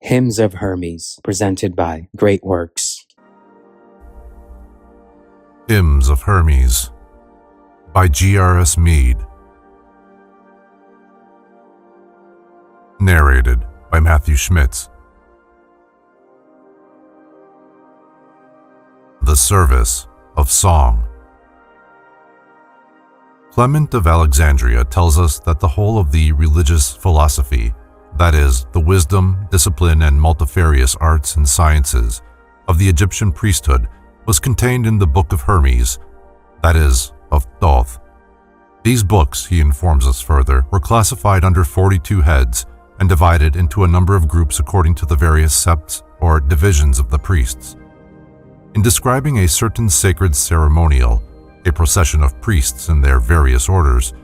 Hymns of Hermes, presented by GreatWorks. Hymns of Hermes by G.R.S. Mead. Narrated by Matthew Schmitz. The Service of Song. Clement of Alexandria tells us that the whole of the religious philosophy, that is, the wisdom, discipline, and multifarious arts and sciences of the Egyptian priesthood, was contained in the Book of Hermes, that is, of Thoth. These books, he informs us further, were classified under 42 heads and divided into a number of groups according to the various septs or divisions of the priests. In describing a certain sacred ceremonial, a procession of priests in their various orders,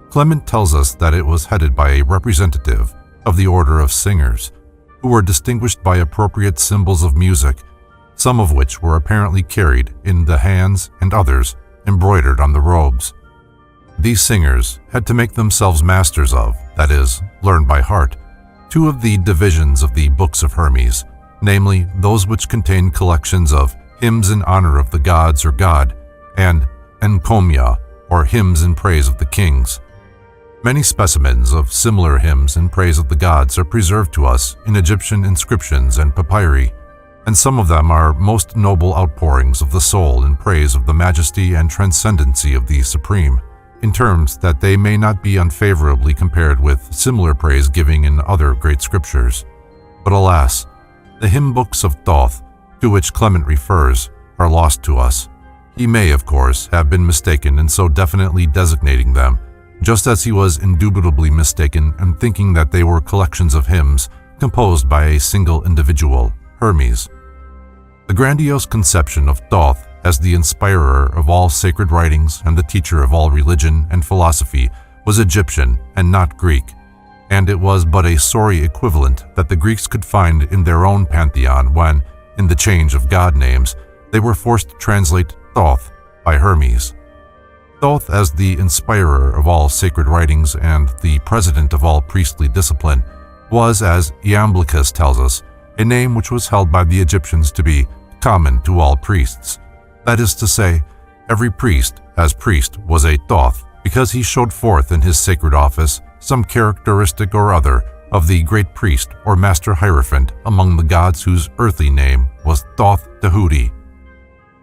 Clement tells us that it was headed by a representative of the order of singers, who were distinguished by appropriate symbols of music, some of which were apparently carried in the hands and others embroidered on the robes. These singers had to make themselves masters of, that is, learn by heart, two of the divisions of the books of Hermes, namely those which contain collections of hymns in honor of the gods or god, and encomium, or hymns in praise of the kings. Many specimens of similar hymns in praise of the gods are preserved to us in Egyptian inscriptions and papyri, and some of them are most noble outpourings of the soul in praise of the majesty and transcendency of the Supreme, in terms that they may not be unfavorably compared with similar praise-giving in other great scriptures. But alas, the hymn books of Thoth, to which Clement refers, are lost to us. He may, of course, have been mistaken in so definitely designating them, just as he was indubitably mistaken in thinking that they were collections of hymns composed by a single individual, Hermes. The grandiose conception of Thoth as the inspirer of all sacred writings and the teacher of all religion and philosophy was Egyptian and not Greek, and it was but a sorry equivalent that the Greeks could find in their own pantheon when, in the change of god names, they were forced to translate Thoth by Hermes. Thoth, as the inspirer of all sacred writings and the president of all priestly discipline, was, as Iamblichus tells us, a name which was held by the Egyptians to be common to all priests. That is to say, every priest, as priest, was a Thoth, because he showed forth in his sacred office some characteristic or other of the great priest or master hierophant among the gods whose earthly name was Thoth Tahuti.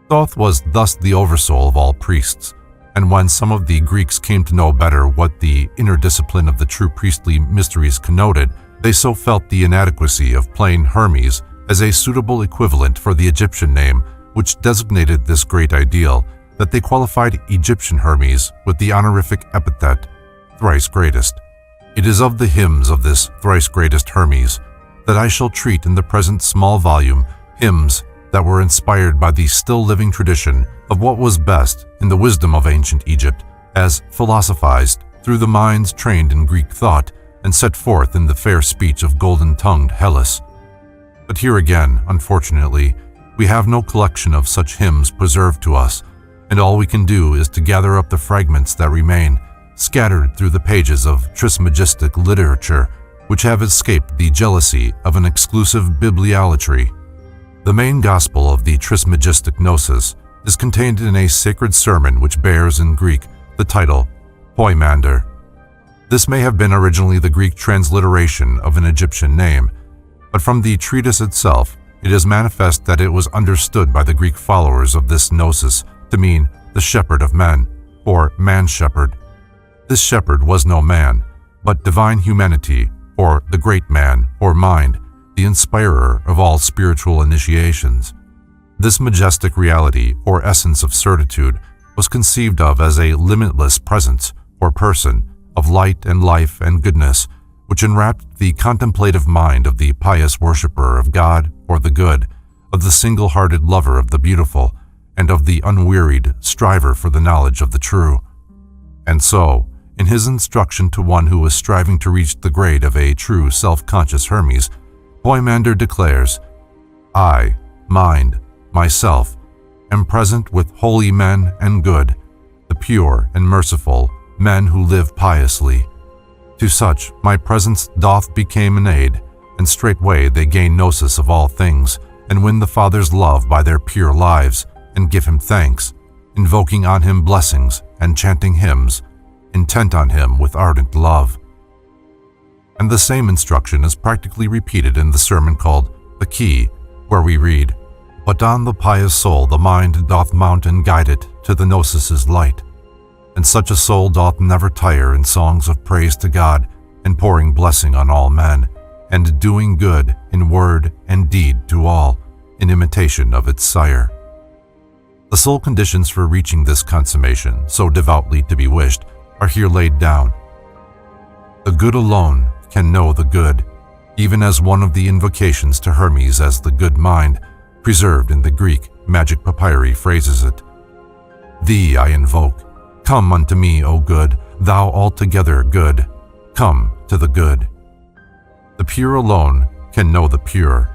Thoth was thus the oversoul of all priests, and when some of the Greeks came to know better what the inner discipline of the true priestly mysteries connoted, they so felt the inadequacy of plain Hermes as a suitable equivalent for the Egyptian name which designated this great ideal, that they qualified Egyptian Hermes with the honorific epithet, thrice greatest. It is of the hymns of this thrice greatest Hermes that I shall treat in the present small volume, hymns that were inspired by the still living tradition of what was best in the wisdom of ancient Egypt, as philosophized through the minds trained in Greek thought and set forth in the fair speech of golden-tongued Hellas. But here again, unfortunately, we have no collection of such hymns preserved to us, and all we can do is to gather up the fragments that remain, scattered through the pages of Trismegistic literature, which have escaped the jealousy of an exclusive bibliolatry. The main gospel of the Trismegistic Gnosis is contained in a sacred sermon which bears in Greek the title Poimander. This may have been originally the Greek transliteration of an Egyptian name, but from the treatise itself, it is manifest that it was understood by the Greek followers of this Gnosis to mean the shepherd of men, or man-shepherd. This shepherd was no man, but divine humanity, or the great man, or mind, the inspirer of all spiritual initiations. This majestic reality, or essence of certitude, was conceived of as a limitless presence, or person, of light and life and goodness, which enwrapped the contemplative mind of the pious worshipper of God or the good, of the single-hearted lover of the beautiful, and of the unwearied striver for the knowledge of the true. And so, in his instruction to one who was striving to reach the grade of a true self-conscious Hermes, Poimander declares, I, mind, myself, am present with holy men and good, the pure and merciful, men who live piously. To such my presence doth become an aid, and straightway they gain Gnosis of all things, and win the Father's love by their pure lives, and give him thanks, invoking on him blessings, and chanting hymns, intent on him with ardent love. And the same instruction is practically repeated in the sermon called The Key, where we read, "But on the pious soul the mind doth mount and guide it to the Gnosis's light. And such a soul doth never tire in songs of praise to God, and pouring blessing on all men, and doing good in word and deed to all, in imitation of its sire." The sole conditions for reaching this consummation, so devoutly to be wished, are here laid down. The good alone can know the good, even as one of the invocations to Hermes as the good mind, preserved in the Greek magic papyri, phrases it. "Thee I invoke. Come unto me, O good, thou altogether good. Come to the good." The pure alone can know the pure,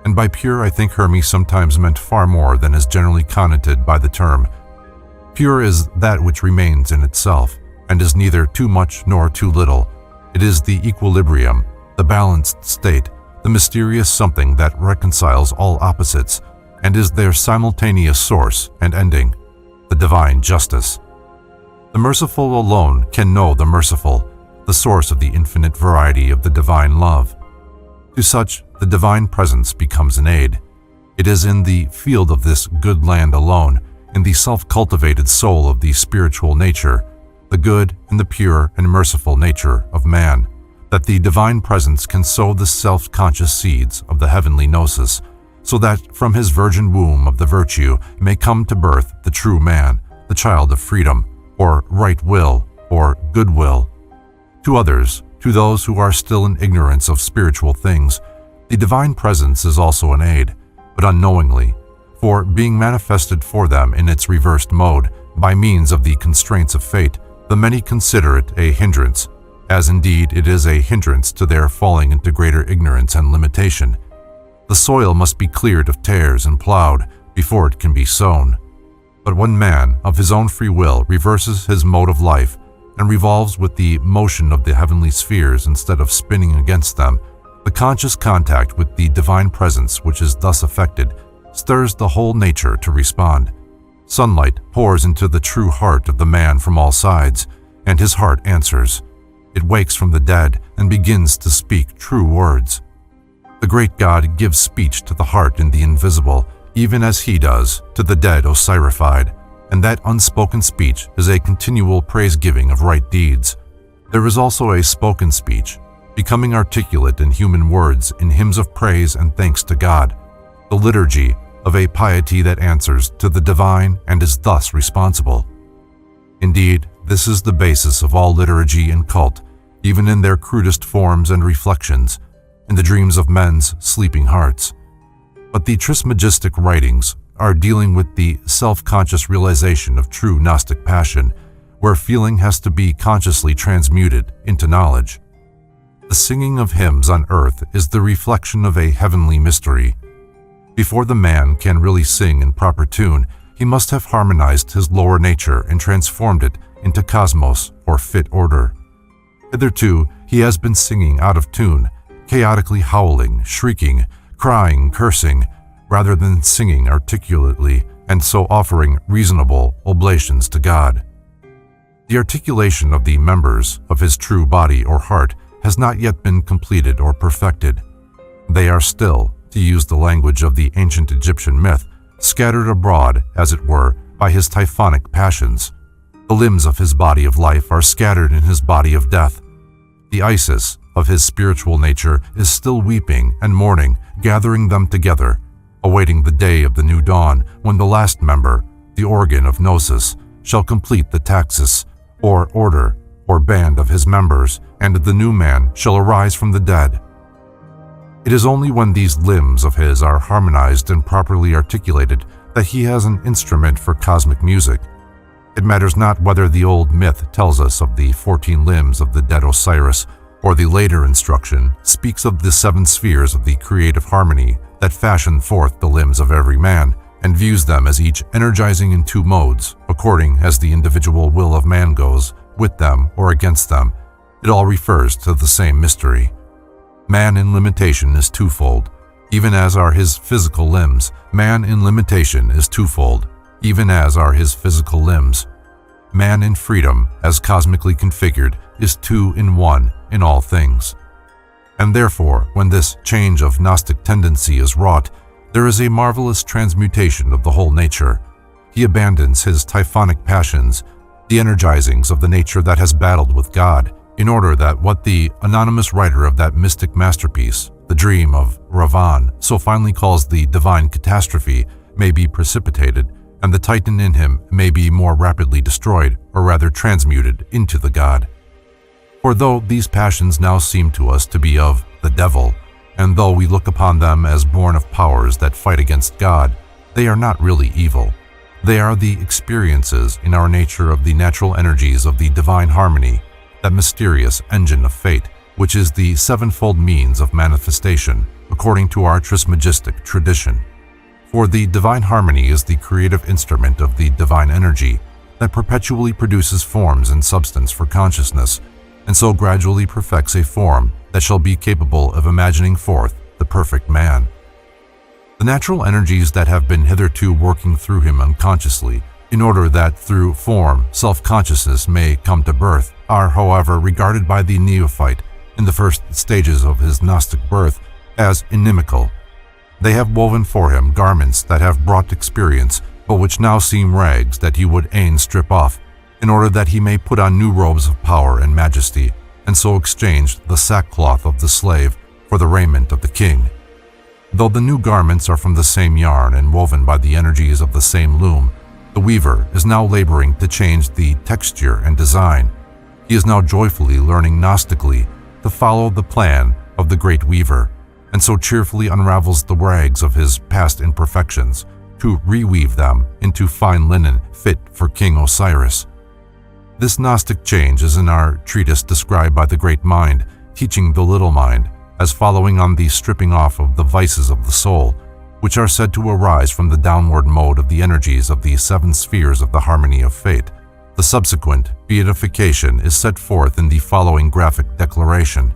and by pure I think Hermes sometimes meant far more than is generally connoted by the term. Pure is that which remains in itself, and is neither too much nor too little. It is the equilibrium, the balanced state, the mysterious something that reconciles all opposites, and is their simultaneous source and ending, the divine justice. The merciful alone can know the merciful, the source of the infinite variety of the divine love. To such, the divine presence becomes an aid. It is in the field of this good land alone, in the self-cultivated soul of the spiritual nature, the good and the pure and merciful nature of man, that the divine presence can sow the self-conscious seeds of the heavenly Gnosis, so that from his virgin womb of the virtue may come to birth the true man, the child of freedom, or right will, or good will. To others, to those who are still in ignorance of spiritual things, the divine presence is also an aid, but unknowingly, for being manifested for them in its reversed mode, by means of the constraints of fate, the many consider it a hindrance, as indeed it is a hindrance to their falling into greater ignorance and limitation. The soil must be cleared of tares and plowed before it can be sown. But when man, of his own free will, reverses his mode of life and revolves with the motion of the heavenly spheres instead of spinning against them, the conscious contact with the divine presence which is thus affected stirs the whole nature to respond. Sunlight pours into the true heart of the man from all sides, and his heart answers. It wakes from the dead and begins to speak true words. The great God gives speech to the heart in the invisible, even as he does to the dead Osirified, and that unspoken speech is a continual praise-giving of right deeds. There is also a spoken speech, becoming articulate in human words in hymns of praise and thanks to God, the liturgy of a piety that answers to the divine and is thus responsible. Indeed, this is the basis of all liturgy and cult, even in their crudest forms and reflections, in the dreams of men's sleeping hearts. But the Trismegistic writings are dealing with the self-conscious realization of true Gnostic passion, where feeling has to be consciously transmuted into knowledge. The singing of hymns on earth is the reflection of a heavenly mystery. Before the man can really sing in proper tune, he must have harmonized his lower nature and transformed it into cosmos or fit order. Hitherto, he has been singing out of tune, chaotically howling, shrieking, crying, cursing, rather than singing articulately and so offering reasonable oblations to God. The articulation of the members of his true body or heart has not yet been completed or perfected. They are still, to use the language of the ancient Egyptian myth, scattered abroad, as it were, by his typhonic passions. The limbs of his body of life are scattered in his body of death. The Isis of his spiritual nature is still weeping and mourning, gathering them together, awaiting the day of the new dawn when the last member, the organ of Gnosis, shall complete the taxis, or order, or band of his members, and the new man shall arise from the dead. It is only when these limbs of his are harmonized and properly articulated that he has an instrument for cosmic music. It matters not whether the old myth tells us of the 14 limbs of the dead Osiris, or the later instruction speaks of the 7 spheres of the creative harmony that fashion forth the limbs of every man, and views them as each energizing in 2 modes, according as the individual will of man goes, with them or against them. It all refers to the same mystery. Man in limitation is twofold, even as are his physical limbs. Man in limitation is twofold, even as are his physical limbs. Man in freedom, as cosmically configured, is two in one in all things. And therefore, when this change of Gnostic tendency is wrought, there is a marvelous transmutation of the whole nature. He abandons his typhonic passions, the energizings of the nature that has battled with God, in order that what the anonymous writer of that mystic masterpiece, the Dream of Ravan, so finely calls the divine catastrophe, may be precipitated, and the Titan in him may be more rapidly destroyed, or rather transmuted, into the God. For though these passions now seem to us to be of the devil, and though we look upon them as born of powers that fight against God, they are not really evil. They are the experiences in our nature of the natural energies of the divine harmony, that mysterious engine of fate, which is the sevenfold means of manifestation, according to our Trismegistic tradition. For the divine harmony is the creative instrument of the divine energy that perpetually produces forms and substance for consciousness, and so gradually perfects a form that shall be capable of imagining forth the perfect man. The natural energies that have been hitherto working through him unconsciously, in order that through form self-consciousness may come to birth, are, however, regarded by the neophyte in the first stages of his Gnostic birth as inimical. They have woven for him garments that have brought experience, but which now seem rags that he would fain strip off, in order that he may put on new robes of power and majesty, and so exchange the sackcloth of the slave for the raiment of the king. Though the new garments are from the same yarn and woven by the energies of the same loom, the weaver is now laboring to change the texture and design. He is now joyfully learning Gnostically to follow the plan of the great weaver, and so cheerfully unravels the rags of his past imperfections to reweave them into fine linen fit for King Osiris. This Gnostic change is in our treatise described by the great mind, teaching the little mind, as following on the stripping off of the vices of the soul, which are said to arise from the downward mode of the energies of the seven spheres of the harmony of fate. The subsequent beatification is set forth in the following graphic declaration.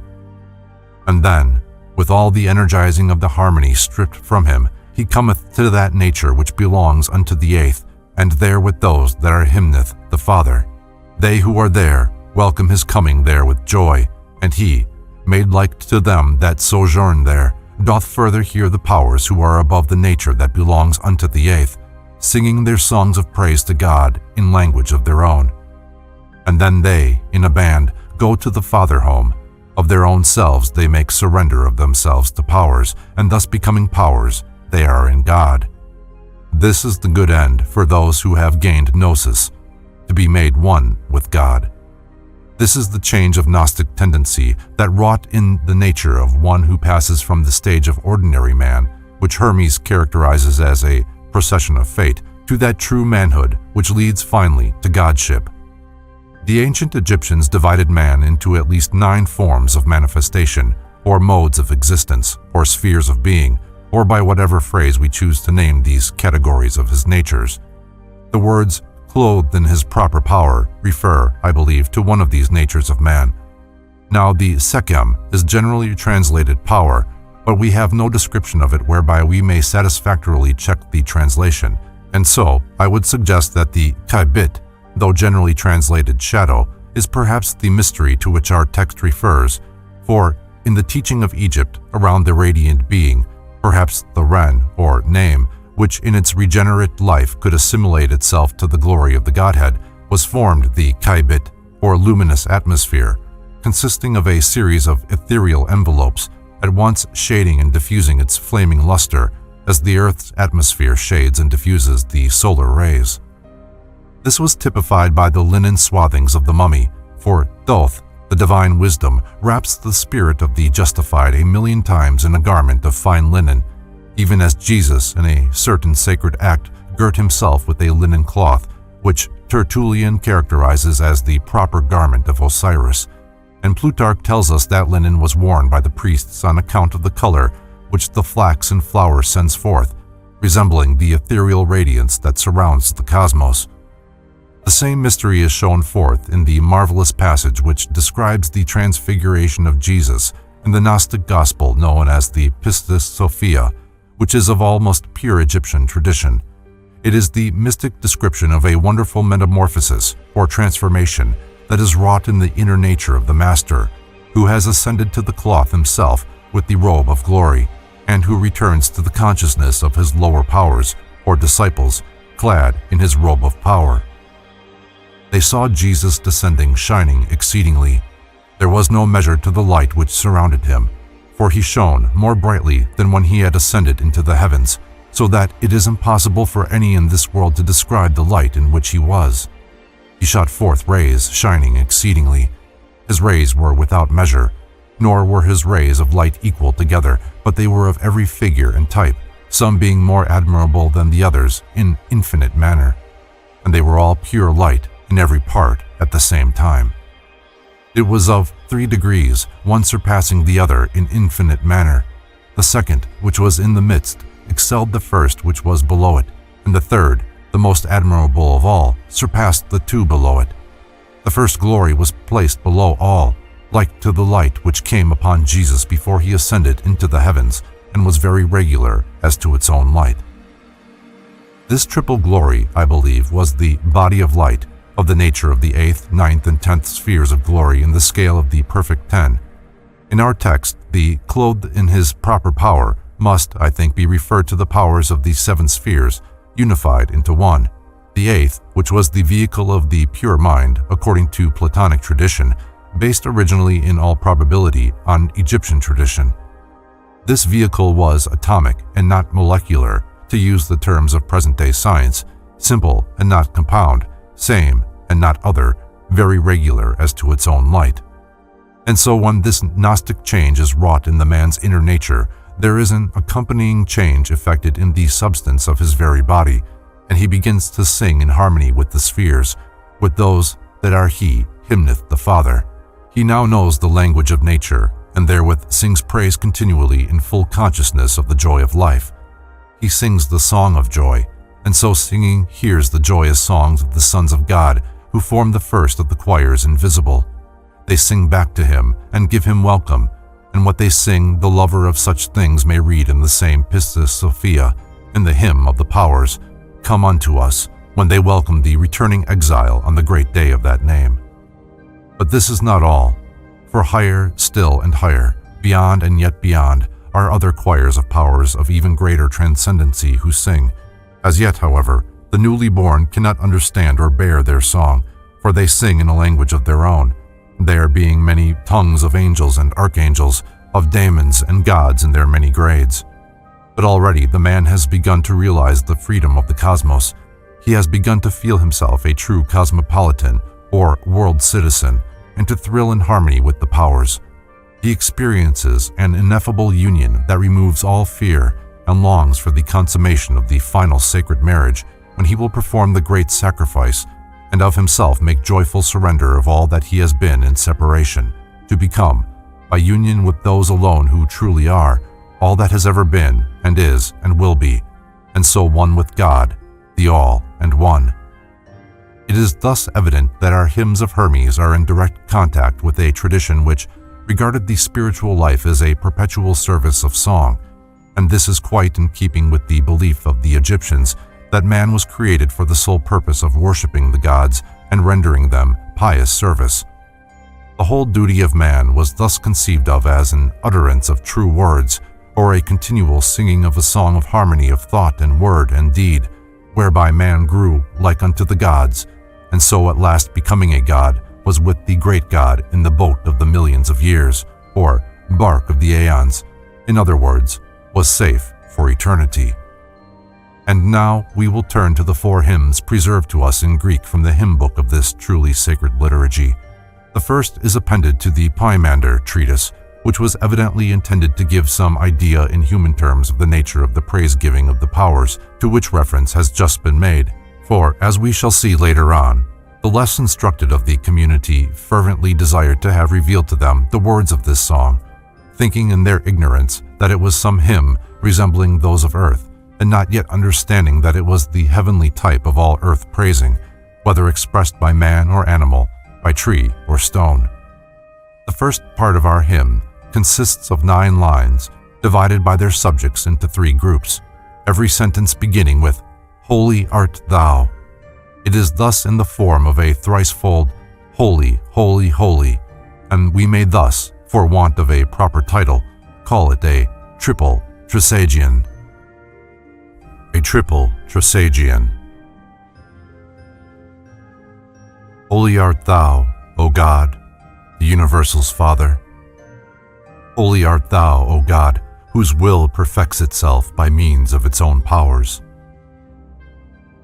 And then, with all the energizing of the harmony stripped from him, he cometh to that nature which belongs unto the eighth, and there with those that are hymneth the Father. They who are there welcome his coming there with joy, and he, made like to them that sojourn there, doth further hear the powers who are above the nature that belongs unto the eighth, singing their songs of praise to God in language of their own. And then they, in a band, go to the Father home. Of their own selves they make surrender of themselves to powers, and thus becoming powers, they are in God. This is the good end for those who have gained Gnosis, to be made one with God. This is the change of Gnostic tendency that wrought in the nature of one who passes from the stage of ordinary man, which Hermes characterizes as a procession of fate, to that true manhood which leads finally to godship. The ancient Egyptians divided man into at least 9 forms of manifestation, or modes of existence, or spheres of being, or by whatever phrase we choose to name these categories of his natures. The words clothed in his proper power refer, I believe, to one of these natures of man. Now the Sekhem is generally translated power, but we have no description of it whereby we may satisfactorily check the translation, and so I would suggest that the Kaibit, though generally translated shadow, is perhaps the mystery to which our text refers, for in the teaching of Egypt around the radiant being, perhaps the Ren, or name, which in its regenerate life could assimilate itself to the glory of the Godhead, was formed the Kaibit, or luminous atmosphere, consisting of a series of ethereal envelopes, at once shading and diffusing its flaming luster, as the Earth's atmosphere shades and diffuses the solar rays. This was typified by the linen swathings of the mummy, for Thoth, the divine wisdom, wraps the spirit of the justified 1,000,000 times in a garment of fine linen, even as Jesus, in a certain sacred act, girt himself with a linen cloth, which Tertullian characterizes as the proper garment of Osiris, and Plutarch tells us that linen was worn by the priests on account of the color which the flax and flower sends forth, resembling the ethereal radiance that surrounds the cosmos. The same mystery is shown forth in the marvelous passage which describes the transfiguration of Jesus in the Gnostic gospel known as the Pistis Sophia, which is of almost pure Egyptian tradition. It is the mystic description of a wonderful metamorphosis or transformation that is wrought in the inner nature of the Master, who has ascended to the cloth himself with the robe of glory, and who returns to the consciousness of his lower powers or disciples, clad in his robe of power. They saw Jesus descending, shining exceedingly. There was no measure to the light which surrounded him, for he shone more brightly than when he had ascended into the heavens, so that it is impossible for any in this world to describe the light in which he was. He shot forth rays, shining exceedingly. His rays were without measure, nor were his rays of light equal together, but they were of every figure and type, some being more admirable than the others in infinite manner. And they were all pure light in every part at the same time. It was of 3 degrees, one surpassing the other in infinite manner. The second, which was in the midst, excelled the first which was below it, and the third, the most admirable of all, surpassed the 2 below it. The first glory was placed below all, like to the light which came upon Jesus before he ascended into the heavens, and was very regular as to its own light. This triple glory, I believe, was the body of light, of the nature of the 8th, 9th, and 10th spheres of glory in the scale of the perfect 10. In our text, the clothed in his proper power must, I think, be referred to the powers of the 7 spheres, unified into one. The 8th, which was the vehicle of the pure mind, according to Platonic tradition, based originally in all probability on Egyptian tradition. This vehicle was atomic and not molecular, to use the terms of present-day science, simple and not compound, same and not other, very regular as to its own light. And so when this Gnostic change is wrought in the man's inner nature, there is an accompanying change effected in the substance of his very body, and he begins to sing in harmony with the spheres, with those that are he hymneth the Father. He now knows the language of nature, and therewith sings praise continually in full consciousness of the joy of life. He sings the song of joy, and so singing hears the joyous songs of the sons of God, who form the first of the choirs invisible. They sing back to him and give him welcome, and what they sing the lover of such things may read in the same Pistis Sophia, in the hymn of the powers, come unto us, when they welcome the returning exile on the great day of that name. But this is not all, for higher still and higher, beyond and yet beyond, are other choirs of powers of even greater transcendency who sing. As yet, however, the newly born cannot understand or bear their song, for they sing in a language of their own, there being many tongues of angels and archangels, of daemons and gods in their many grades. But already the man has begun to realize the freedom of the cosmos. He has begun to feel himself a true cosmopolitan or world citizen, and to thrill in harmony with the powers. He experiences an ineffable union that removes all fear and longs for the consummation of the final sacred marriage, when he will perform the great sacrifice and of himself make joyful surrender of all that he has been in separation, to become, by union with those alone who truly are, all that has ever been and is and will be, and so one with God, the All and One. It is thus evident that our hymns of Hermes are in direct contact with a tradition which regarded the spiritual life as a perpetual service of song, and this is quite in keeping with the belief of the Egyptians that man was created for the sole purpose of worshiping the gods and rendering them pious service. The whole duty of man was thus conceived of as an utterance of true words, or a continual singing of a song of harmony of thought and word and deed, whereby man grew like unto the gods, and so at last becoming a god, was with the great God in the boat of the millions of years, or bark of the aeons, in other words, was safe for eternity. And now we will turn to the 4 hymns preserved to us in Greek from the hymn book of this truly sacred liturgy. The first is appended to the Pymander treatise, which was evidently intended to give some idea in human terms of the nature of the praise-giving of the powers, to which reference has just been made. For, as we shall see later on, the less instructed of the community fervently desired to have revealed to them the words of this song, thinking in their ignorance that it was some hymn resembling those of earth, and not yet understanding that it was the heavenly type of all earth praising, whether expressed by man or animal, by tree or stone. The first part of our hymn consists of 9 lines, divided by their subjects into 3 groups, every sentence beginning with, "Holy art thou." It is thus in the form of a thricefold, "Holy, holy, holy," and we may thus, for want of a proper title, call it a triple Trisagion. A triple Trisagion. Holy art thou, O God, the universal's Father. Holy art thou, O God, whose will perfects itself by means of its own powers.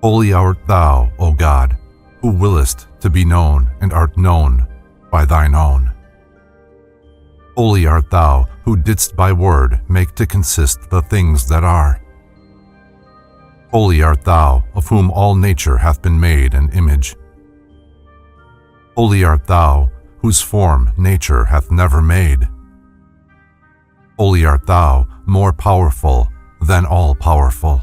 Holy art thou, O God, who willest to be known and art known by thine own. Holy art thou, who didst by word make to consist the things that are. Holy art thou, of whom all nature hath been made an image. Holy art thou, whose form nature hath never made. Holy art thou, more powerful than all powerful.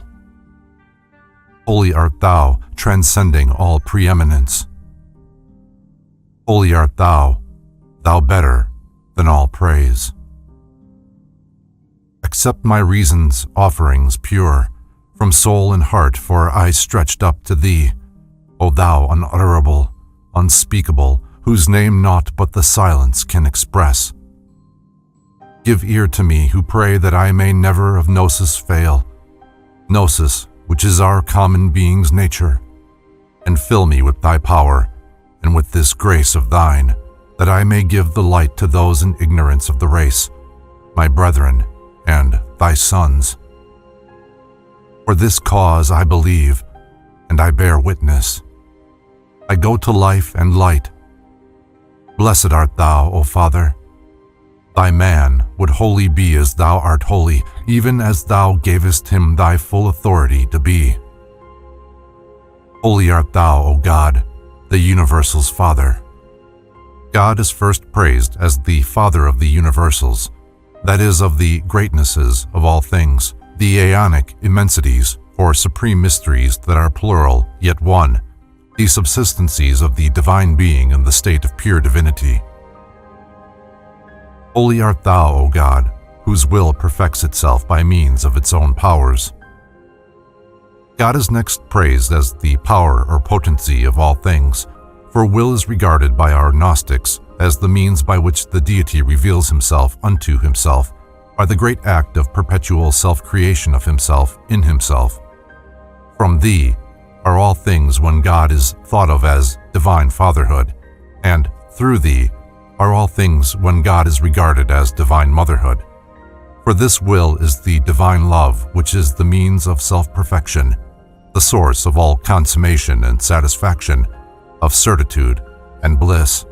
Holy art thou, transcending all preeminence. Holy art thou, thou better than all praise. Accept my reason's offerings pure, from soul and heart, for I stretched up to thee, O thou unutterable, unspeakable, whose name naught but the silence can express. Give ear to me who pray that I may never of Gnosis fail, Gnosis, which is our common being's nature, and fill me with thy power, and with this grace of thine, that I may give the light to those in ignorance of the race, my brethren, and thy sons. For this cause I believe, and I bear witness. I go to life and light. Blessed art thou, O Father. Thy man would wholly be as thou art holy, even as thou gavest him thy full authority to be. Holy art thou, O God, the universal's Father. God is first praised as the Father of the universals, that is, of the greatnesses of all things, the aeonic immensities, or supreme mysteries that are plural, yet one, the subsistencies of the divine being in the state of pure divinity. Holy art thou, O God, whose will perfects itself by means of its own powers. God is next praised as the power or potency of all things, for will is regarded by our Gnostics as the means by which the deity reveals himself unto himself, by the great act of perpetual self-creation of himself in himself. From thee are all things when God is thought of as divine fatherhood, and through thee are all things when God is regarded as divine motherhood. For this will is the divine love, which is the means of self-perfection, the source of all consummation and satisfaction, of certitude and bliss.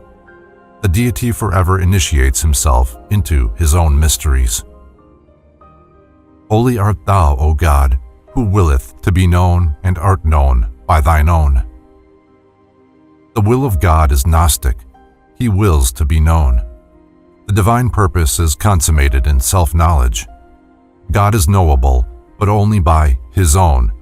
The deity forever initiates himself into his own mysteries. Holy art thou, O God, who willeth to be known and art known by thine own. The will of God is Gnostic. He wills to be known. The divine purpose is consummated in self-knowledge. God is knowable, but only by his own,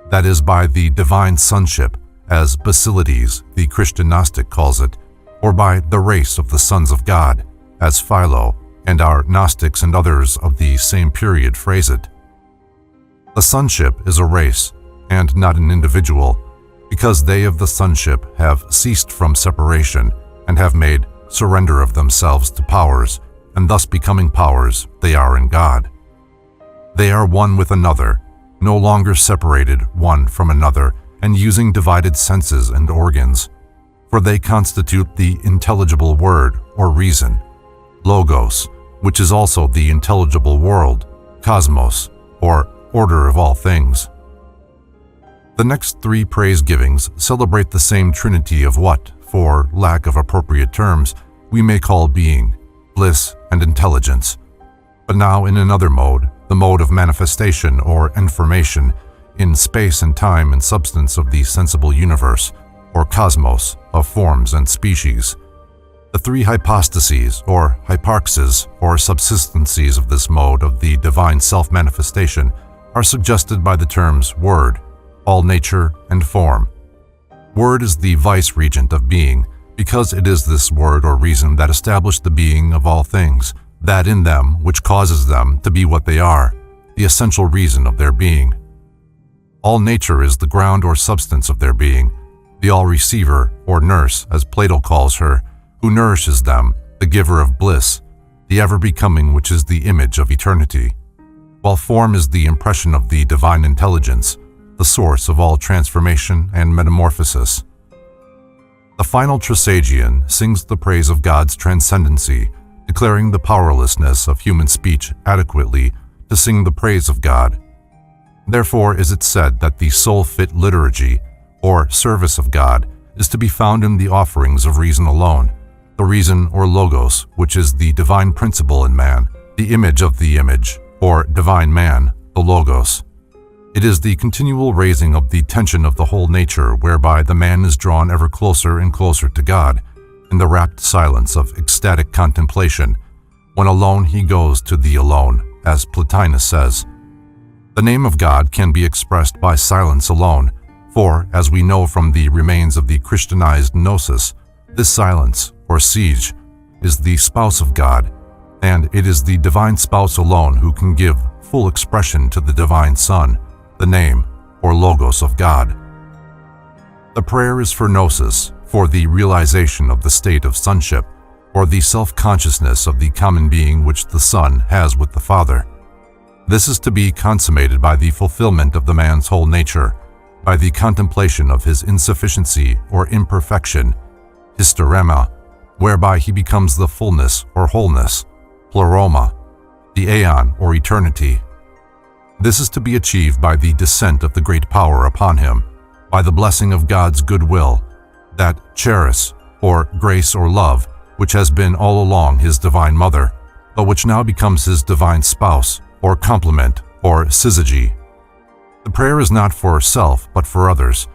that is, by the divine sonship, as Basilides, the Christian Gnostic, calls it, or by the race of the sons of God, as Philo and our Gnostics and others of the same period phrase it. The sonship is a race, and not an individual, because they of the sonship have ceased from separation and have made surrender of themselves to powers, and thus becoming powers, they are in God. They are one with another, no longer separated one from another, and using divided senses and organs, for they constitute the intelligible word or reason, logos, which is also the intelligible world, cosmos, or order of all things. The next 3 praise-givings celebrate the same trinity of what, for lack of appropriate terms, we may call being, bliss, and intelligence, but now in another mode, the mode of manifestation or information, in space and time and substance of the sensible universe, or cosmos, of forms and species. The 3 hypostases, or hyparxes, or subsistencies of this mode of the divine self-manifestation are suggested by the terms word, all nature, and form. Word is the vice-regent of being, because it is this word or reason that established the being of all things, that in them which causes them to be what they are, the essential reason of their being. All nature is the ground or substance of their being, the all-receiver or nurse, as Plato calls her, who nourishes them, the giver of bliss, the ever-becoming which is the image of eternity, while form is the impression of the divine intelligence, the source of all transformation and metamorphosis. The final Trisagion sings the praise of God's transcendency, declaring the powerlessness of human speech adequately to sing the praise of God. Therefore is it said that the soul-fit liturgy, or service of God, is to be found in the offerings of reason alone, the reason or logos, which is the divine principle in man, the image of the image, or divine man, the logos. It is the continual raising of the tension of the whole nature whereby the man is drawn ever closer and closer to God, in the rapt silence of ecstatic contemplation, when alone he goes to the alone, as Plotinus says. The name of God can be expressed by silence alone, for, as we know from the remains of the Christianized Gnosis, this silence, or siege, is the spouse of God, and it is the divine spouse alone who can give full expression to the divine Son, the name, or logos of God. The prayer is for Gnosis, for the realization of the state of sonship, or the self-consciousness of the common being which the Son has with the Father. This is to be consummated by the fulfillment of the man's whole nature, by the contemplation of his insufficiency or imperfection, hysterema, whereby he becomes the fullness or wholeness, pleroma, the aeon or eternity. This is to be achieved by the descent of the great power upon him, by the blessing of God's goodwill, that charis, or grace or love, which has been all along his divine mother, but which now becomes his divine spouse, or complement, or syzygy. The prayer is not for self, but for others,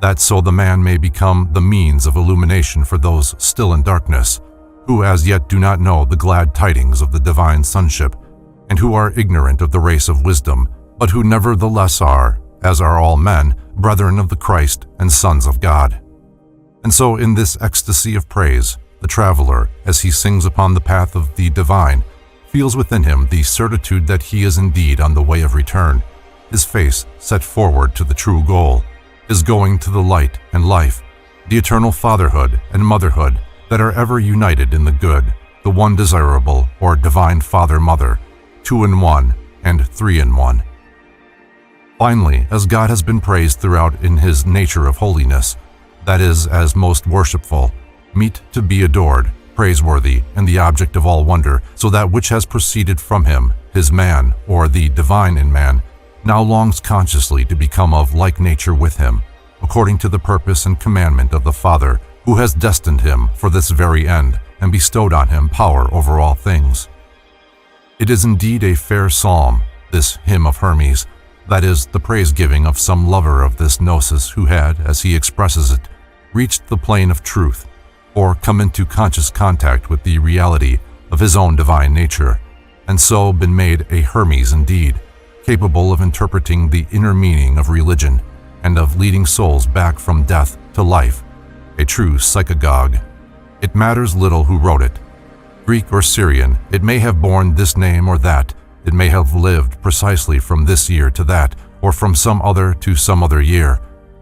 that so the man may become the means of illumination for those still in darkness, who as yet do not know the glad tidings of the divine sonship, and who are ignorant of the race of wisdom, but who nevertheless are, as are all men, brethren of the Christ and sons of God. And so in this ecstasy of praise, the traveler, as he sings upon the path of the divine, feels within him the certitude that he is indeed on the way of return, his face set forward to the true goal, is going to the light and life, the eternal fatherhood and motherhood that are ever united in the good, the one desirable or divine Father-Mother, 2 in 1 and 3 in 1. Finally, as God has been praised throughout in his nature of holiness, that is, as most worshipful, meet to be adored, praiseworthy, and the object of all wonder, so that which has proceeded from him, his man, or the divine in man, now longs consciously to become of like nature with him, according to the purpose and commandment of the Father, who has destined him for this very end, and bestowed on him power over all things. It is indeed a fair psalm, this Hymn of Hermes, that is, the praise-giving of some lover of this Gnosis who had, as he expresses it, reached the plane of truth, or come into conscious contact with the reality of his own divine nature, and so been made a Hermes indeed, capable of interpreting the inner meaning of religion and of leading souls back from death to life, a true psychagogue. It matters little who wrote it. Greek or Syrian, it may have borne this name or that, it may have lived precisely from this year to that, or from some other to some other year.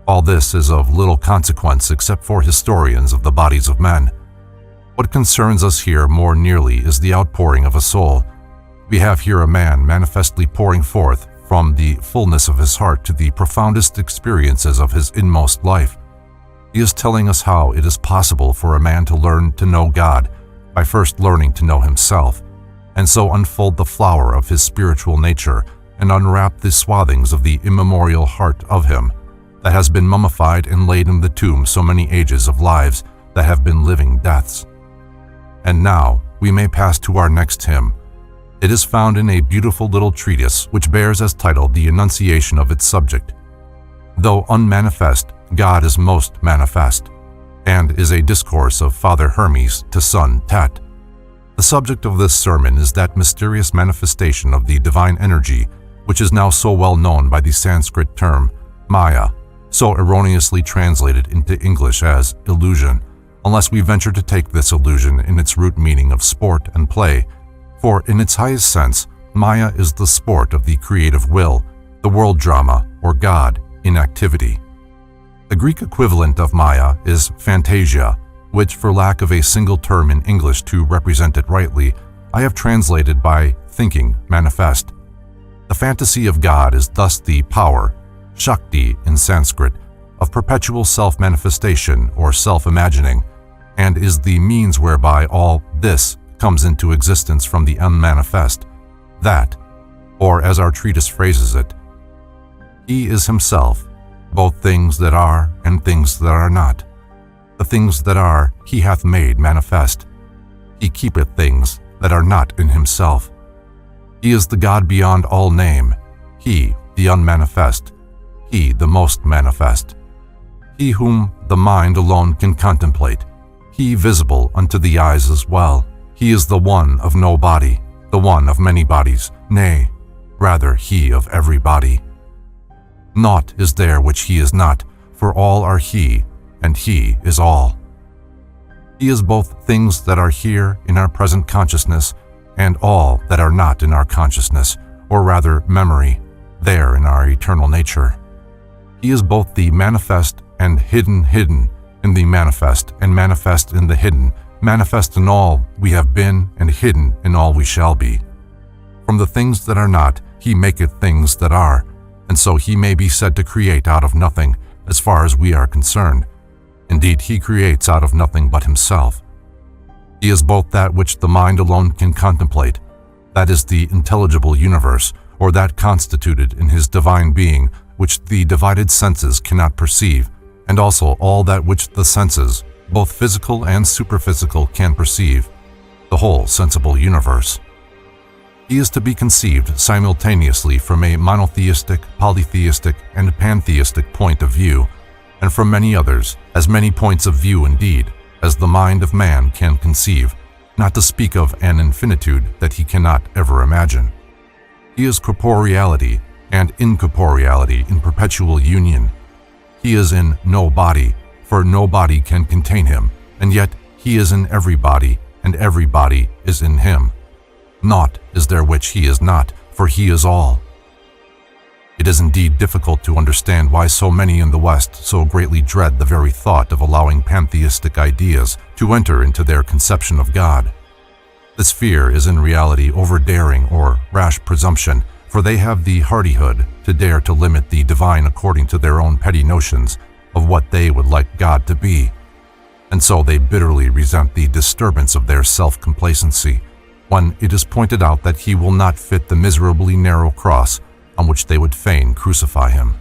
All this is of little consequence except for historians of the bodies of men. What concerns us here more nearly is the outpouring of a soul. We have here a man manifestly pouring forth from the fullness of his heart to the profoundest experiences of his inmost life. He is telling us how it is possible for a man to learn to know God by first learning to know himself, and so unfold the flower of his spiritual nature and unwrap the swathings of the immemorial heart of him that has been mummified and laid in the tomb so many ages of lives that have been living deaths. And now we may pass to our next hymn. It is found in a beautiful little treatise which bears as title the enunciation of its subject. Though unmanifest, God is most manifest, and is a discourse of Father Hermes to son Tat. The subject of this sermon is that mysterious manifestation of the divine energy which is now so well known by the Sanskrit term Maya, so erroneously translated into English as illusion, unless we venture to take this illusion in its root meaning of sport and play, For in its highest sense, Maya is the sport of the creative will, the world drama, or God, in activity. The Greek equivalent of Maya is fantasia, which, for lack of a single term in English to represent it rightly, I have translated by thinking manifest. The fantasy of God is thus the power, Shakti in Sanskrit, of perpetual self-manifestation or self-imagining, and is the means whereby all this comes into existence from the unmanifest, that, or as our treatise phrases it, He is Himself, both things that are and things that are not. The things that are He hath made manifest. He keepeth things that are not in Himself. He is the God beyond all name, He, the unmanifest, He, the most manifest, He whom the mind alone can contemplate, He visible unto the eyes as well. He is the one of no body, the one of many bodies, nay, rather He of every body. Naught is there which He is not, for all are He, and He is all. He is both things that are here in our present consciousness and all that are not in our consciousness, or rather memory, there in our eternal nature. He is both the manifest and hidden in the manifest and manifest in the hidden, manifest in all we have been and hidden in all we shall be. From the things that are not, He maketh things that are, and so He may be said to create out of nothing, as far as we are concerned. Indeed, He creates out of nothing but Himself. He is both that which the mind alone can contemplate, that is the intelligible universe, or that constituted in His divine being, which the divided senses cannot perceive, and also all that which the senses, both physical and superphysical, can perceive, the whole sensible universe. He is to be conceived simultaneously from a monotheistic, polytheistic, and pantheistic point of view, and from many others, as many points of view indeed, as the mind of man can conceive, not to speak of an infinitude that he cannot ever imagine. He is corporeality and incorporeality in perpetual union. He is in no body, for no body can contain Him, and yet He is in every body, and every body is in Him. Naught is there which He is not, for He is all. It is indeed difficult to understand why so many in the West so greatly dread the very thought of allowing pantheistic ideas to enter into their conception of God. This fear is in reality overdaring or rash presumption, for they have the hardihood to dare to limit the divine according to their own petty notions of what they would like God to be. And so they bitterly resent the disturbance of their self-complacency when it is pointed out that He will not fit the miserably narrow cross on which they would fain crucify Him.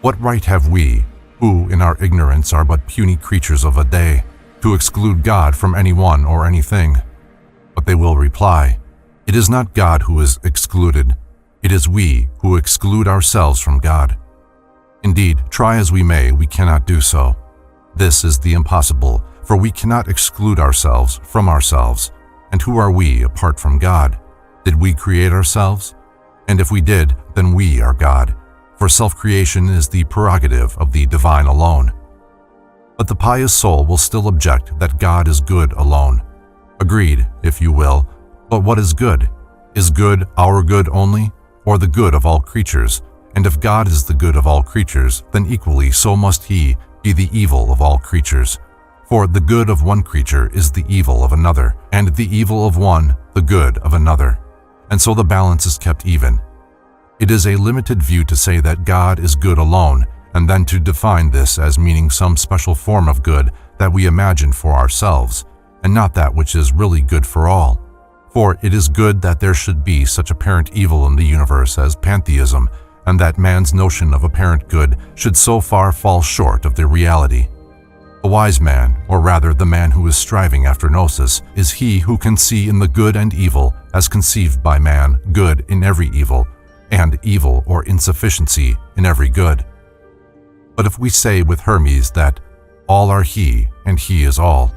What right have we, who in our ignorance are but puny creatures of a day, to exclude God from anyone or anything? But they will reply, it is not God who is excluded, it is we who exclude ourselves from God. Indeed, try as we may, we cannot do so. This is the impossible, for we cannot exclude ourselves from ourselves. And who are we apart from God? Did we create ourselves? And if we did, then we are God, for self-creation is the prerogative of the divine alone. But the pious soul will still object that God is good alone. Agreed, if you will, but what is good? Is good our good only, or the good of all creatures? And if God is the good of all creatures, then equally so must He be the evil of all creatures. For the good of one creature is the evil of another, and the evil of one the good of another. And so the balance is kept even. It is a limited view to say that God is good alone, and then to define this as meaning some special form of good that we imagine for ourselves, and not that which is really good for all. For it is good that there should be such apparent evil in the universe as pantheism, and that man's notion of apparent good should so far fall short of the reality. A wise man, or rather the man who is striving after Gnosis, is he who can see in the good and evil, as conceived by man, good in every evil, and evil or insufficiency in every good. But if we say with Hermes that all are He and He is all,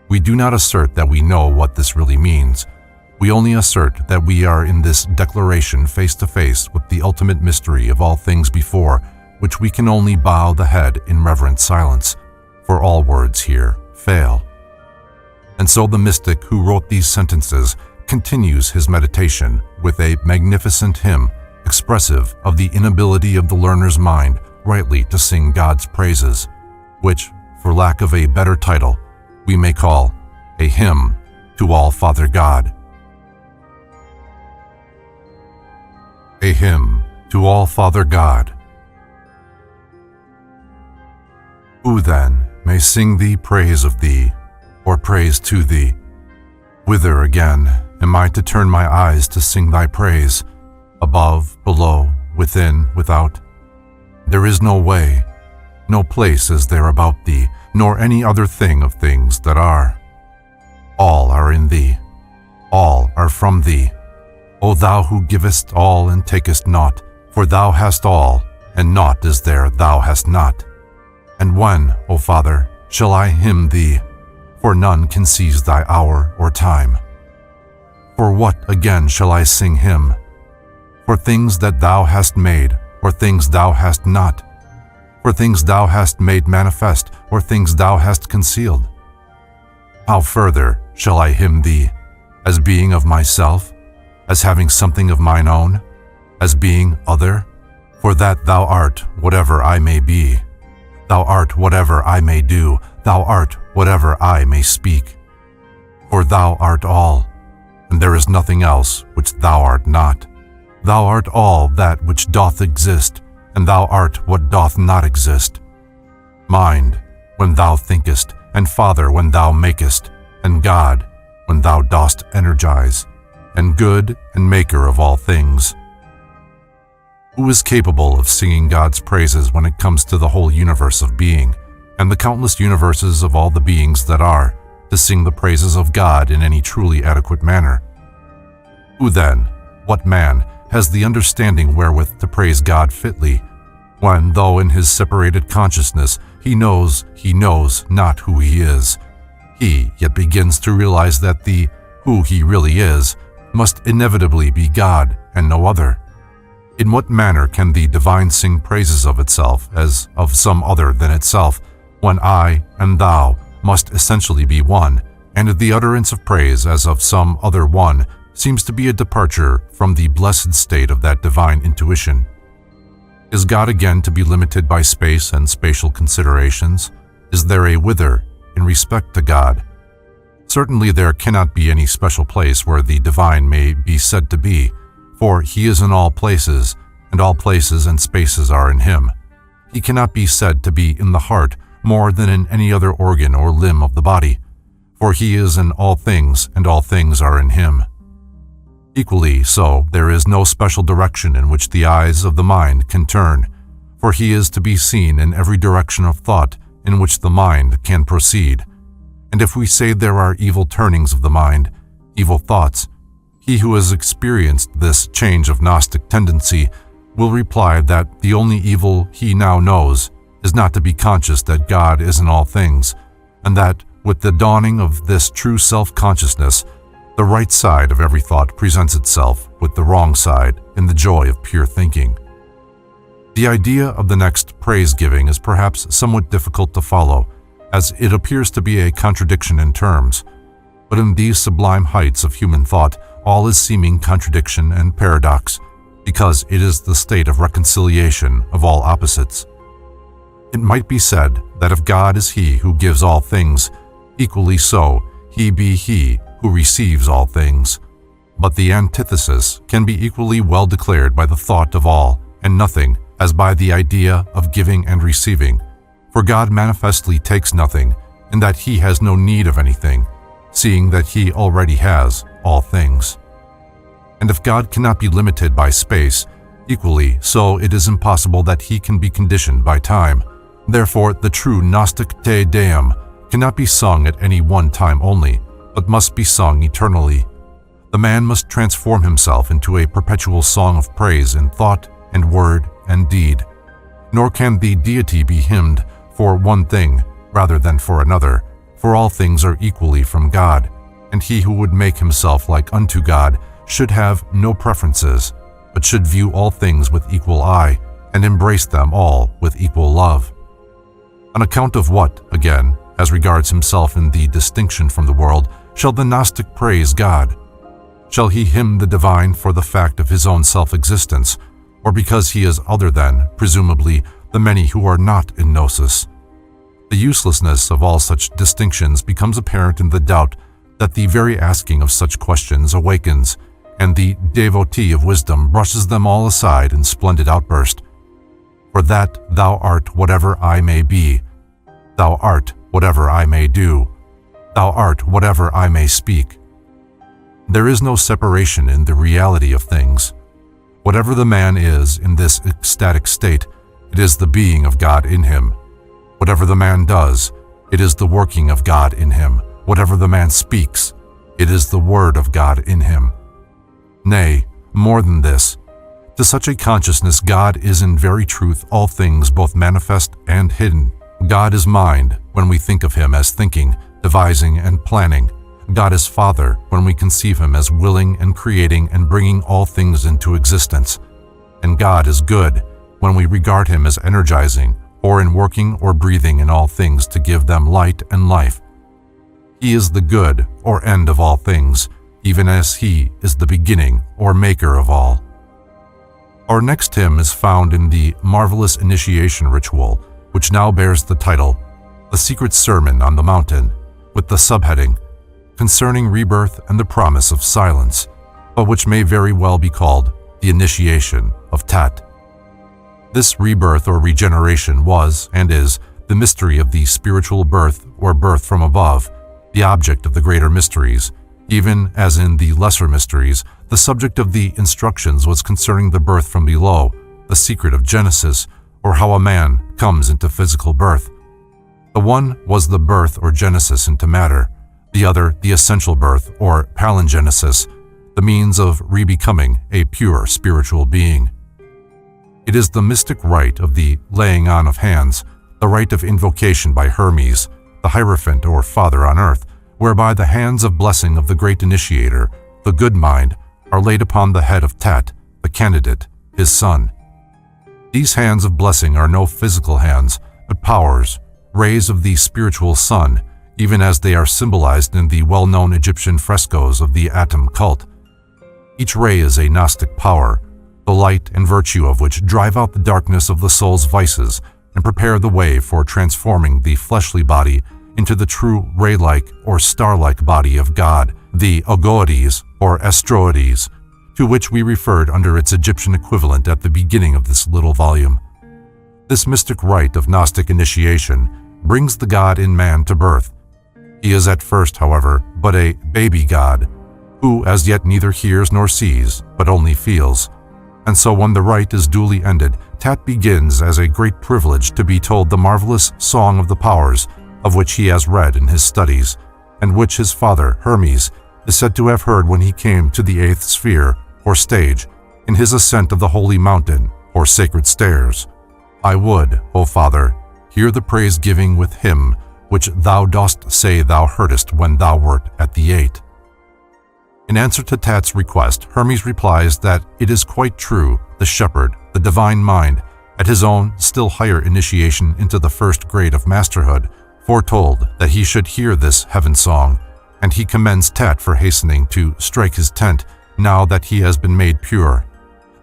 we do not assert that we know what this really means. We only assert that we are in this declaration face to face with the ultimate mystery of all things before, which we can only bow the head in reverent silence, for all words here fail. And so the mystic who wrote these sentences continues his meditation with a magnificent hymn expressive of the inability of the learner's mind rightly to sing God's praises, which, for lack of a better title, we may call a hymn to all Father God. A hymn to all Father God. Who then may sing thee praise of thee, or praise to thee? Whither again am I to turn my eyes to sing thy praise? Above, below, within, without? There is no way, no place is there about thee, nor any other thing of things that are. All are in thee, all are from thee, O thou who givest all and takest naught, for thou hast all, and naught is there thou hast not. And when, O Father, shall I hymn thee? For none can seize thy hour or time. For what again shall I sing hymn? For things that thou hast made, or things thou hast not? For things thou hast made manifest, or things thou hast concealed? How further shall I hymn thee, as being of myself, as having something of mine own, as being other? For that thou art whatever I may be, thou art whatever I may do, thou art whatever I may speak. For thou art all, and there is nothing else which thou art not. Thou art all that which doth exist, and thou art what doth not exist. Mind, when thou thinkest, and Father, when thou makest, and God, when thou dost energize, and good and maker of all things. Who is capable of singing God's praises when it comes to the whole universe of being, and the countless universes of all the beings that are, to sing the praises of God in any truly adequate manner? Who then, what man, has the understanding wherewith to praise God fitly, when, though in his separated consciousness he knows not who he is, he yet begins to realize that the who he really is must inevitably be God and no other? In what manner can the divine sing praises of itself as of some other than itself, when I and thou must essentially be one, and the utterance of praise as of some other one seems to be a departure from the blessed state of that divine intuition? Is God again to be limited by space and spatial considerations? Is there a whither in respect to God? Certainly there cannot be any special place where the divine may be said to be, for he is in all places, and all places and spaces are in him. He cannot be said to be in the heart more than in any other organ or limb of the body, for he is in all things, and all things are in him. Equally so, there is no special direction in which the eyes of the mind can turn, for he is to be seen in every direction of thought in which the mind can proceed. And if we say there are evil turnings of the mind, evil thoughts, he who has experienced this change of Gnostic tendency will reply that the only evil he now knows is not to be conscious that God is in all things, and that with the dawning of this true self-consciousness, the right side of every thought presents itself with the wrong side in the joy of pure thinking. The idea of the next praise-giving is perhaps somewhat difficult to follow, as it appears to be a contradiction in terms, but in these sublime heights of human thought, all is seeming contradiction and paradox, because it is the state of reconciliation of all opposites. It might be said that if God is he who gives all things, equally so he be he who receives all things. But the antithesis can be equally well declared by the thought of all and nothing as by the idea of giving and receiving, for God manifestly takes nothing, in that he has no need of anything, seeing that he already has all things. And if God cannot be limited by space, equally so it is impossible that he can be conditioned by time. Therefore, the true Gnostic Te Deum cannot be sung at any one time only, but must be sung eternally. The man must transform himself into a perpetual song of praise in thought and word and deed. Nor can the deity be hymned for one thing rather than for another, for all things are equally from God, and he who would make himself like unto God should have no preferences, but should view all things with equal eye, and embrace them all with equal love. On account of what, again, as regards himself in the distinction from the world, shall the Gnostic praise God? Shall he hymn the divine for the fact of his own self-existence, or because he is other than, presumably, the many who are not in Gnosis? The uselessness of all such distinctions becomes apparent in the doubt that the very asking of such questions awakens, and the devotee of wisdom brushes them all aside in splendid outburst. For that thou art whatever I may be, thou art whatever I may do, thou art whatever I may speak. There is no separation in the reality of things. Whatever the man is in this ecstatic state, it is the being of God in him. Whatever the man does, it is the working of God in him. Whatever the man speaks, it is the word of God in him. Nay, more than this, to such a consciousness God is in very truth all things both manifest and hidden. God is mind when we think of him as thinking, devising, and planning. God is Father when we conceive him as willing and creating and bringing all things into existence. And God is good when we regard him as energizing, or in working or breathing in all things to give them light and life. He is the good or end of all things, even as he is the beginning or maker of all. Our next hymn is found in the marvelous initiation ritual, which now bears the title, The Secret Sermon on the Mountain, with the subheading, Concerning Rebirth and the Promise of Silence, but which may very well be called the Initiation of Tat. This rebirth or regeneration was, and is, the mystery of the spiritual birth or birth from above, the object of the greater mysteries. Even as in the lesser mysteries, the subject of the instructions was concerning the birth from below, the secret of Genesis, or how a man comes into physical birth. The one was the birth or genesis into matter, the other the essential birth or palingenesis, the means of rebecoming a pure spiritual being. It is the mystic rite of the laying on of hands, the rite of invocation by Hermes, the Hierophant or Father on earth, whereby the hands of blessing of the great initiator, the good mind, are laid upon the head of Tat, the candidate, his son. These hands of blessing are no physical hands, but powers, rays of the spiritual sun, even as they are symbolized in the well-known Egyptian frescoes of the atom cult. Each ray is a Gnostic power, the light and virtue of which drive out the darkness of the soul's vices and prepare the way for transforming the fleshly body into the true ray-like or star-like body of God, the Ogoides or Astroides, to which we referred under its Egyptian equivalent at the beginning of this little volume. This mystic rite of Gnostic initiation brings the God in man to birth. He is at first, however, but a baby God, who as yet neither hears nor sees, but only feels. And so when the rite is duly ended, Tat begins as a great privilege to be told the marvelous Song of the Powers, of which he has read in his studies, and which his father, Hermes, is said to have heard when he came to the 8th sphere, or stage, in his ascent of the holy mountain, or sacred stairs. I would, O Father, hear the praise-giving with him, which thou dost say thou heardest when thou wert at the 8. In answer to Tat's request, Hermes replies that it is quite true, the shepherd, the divine mind, at his own still higher initiation into the first grade of masterhood, foretold that he should hear this heaven song, and he commends Tat for hastening to strike his tent now that he has been made pure.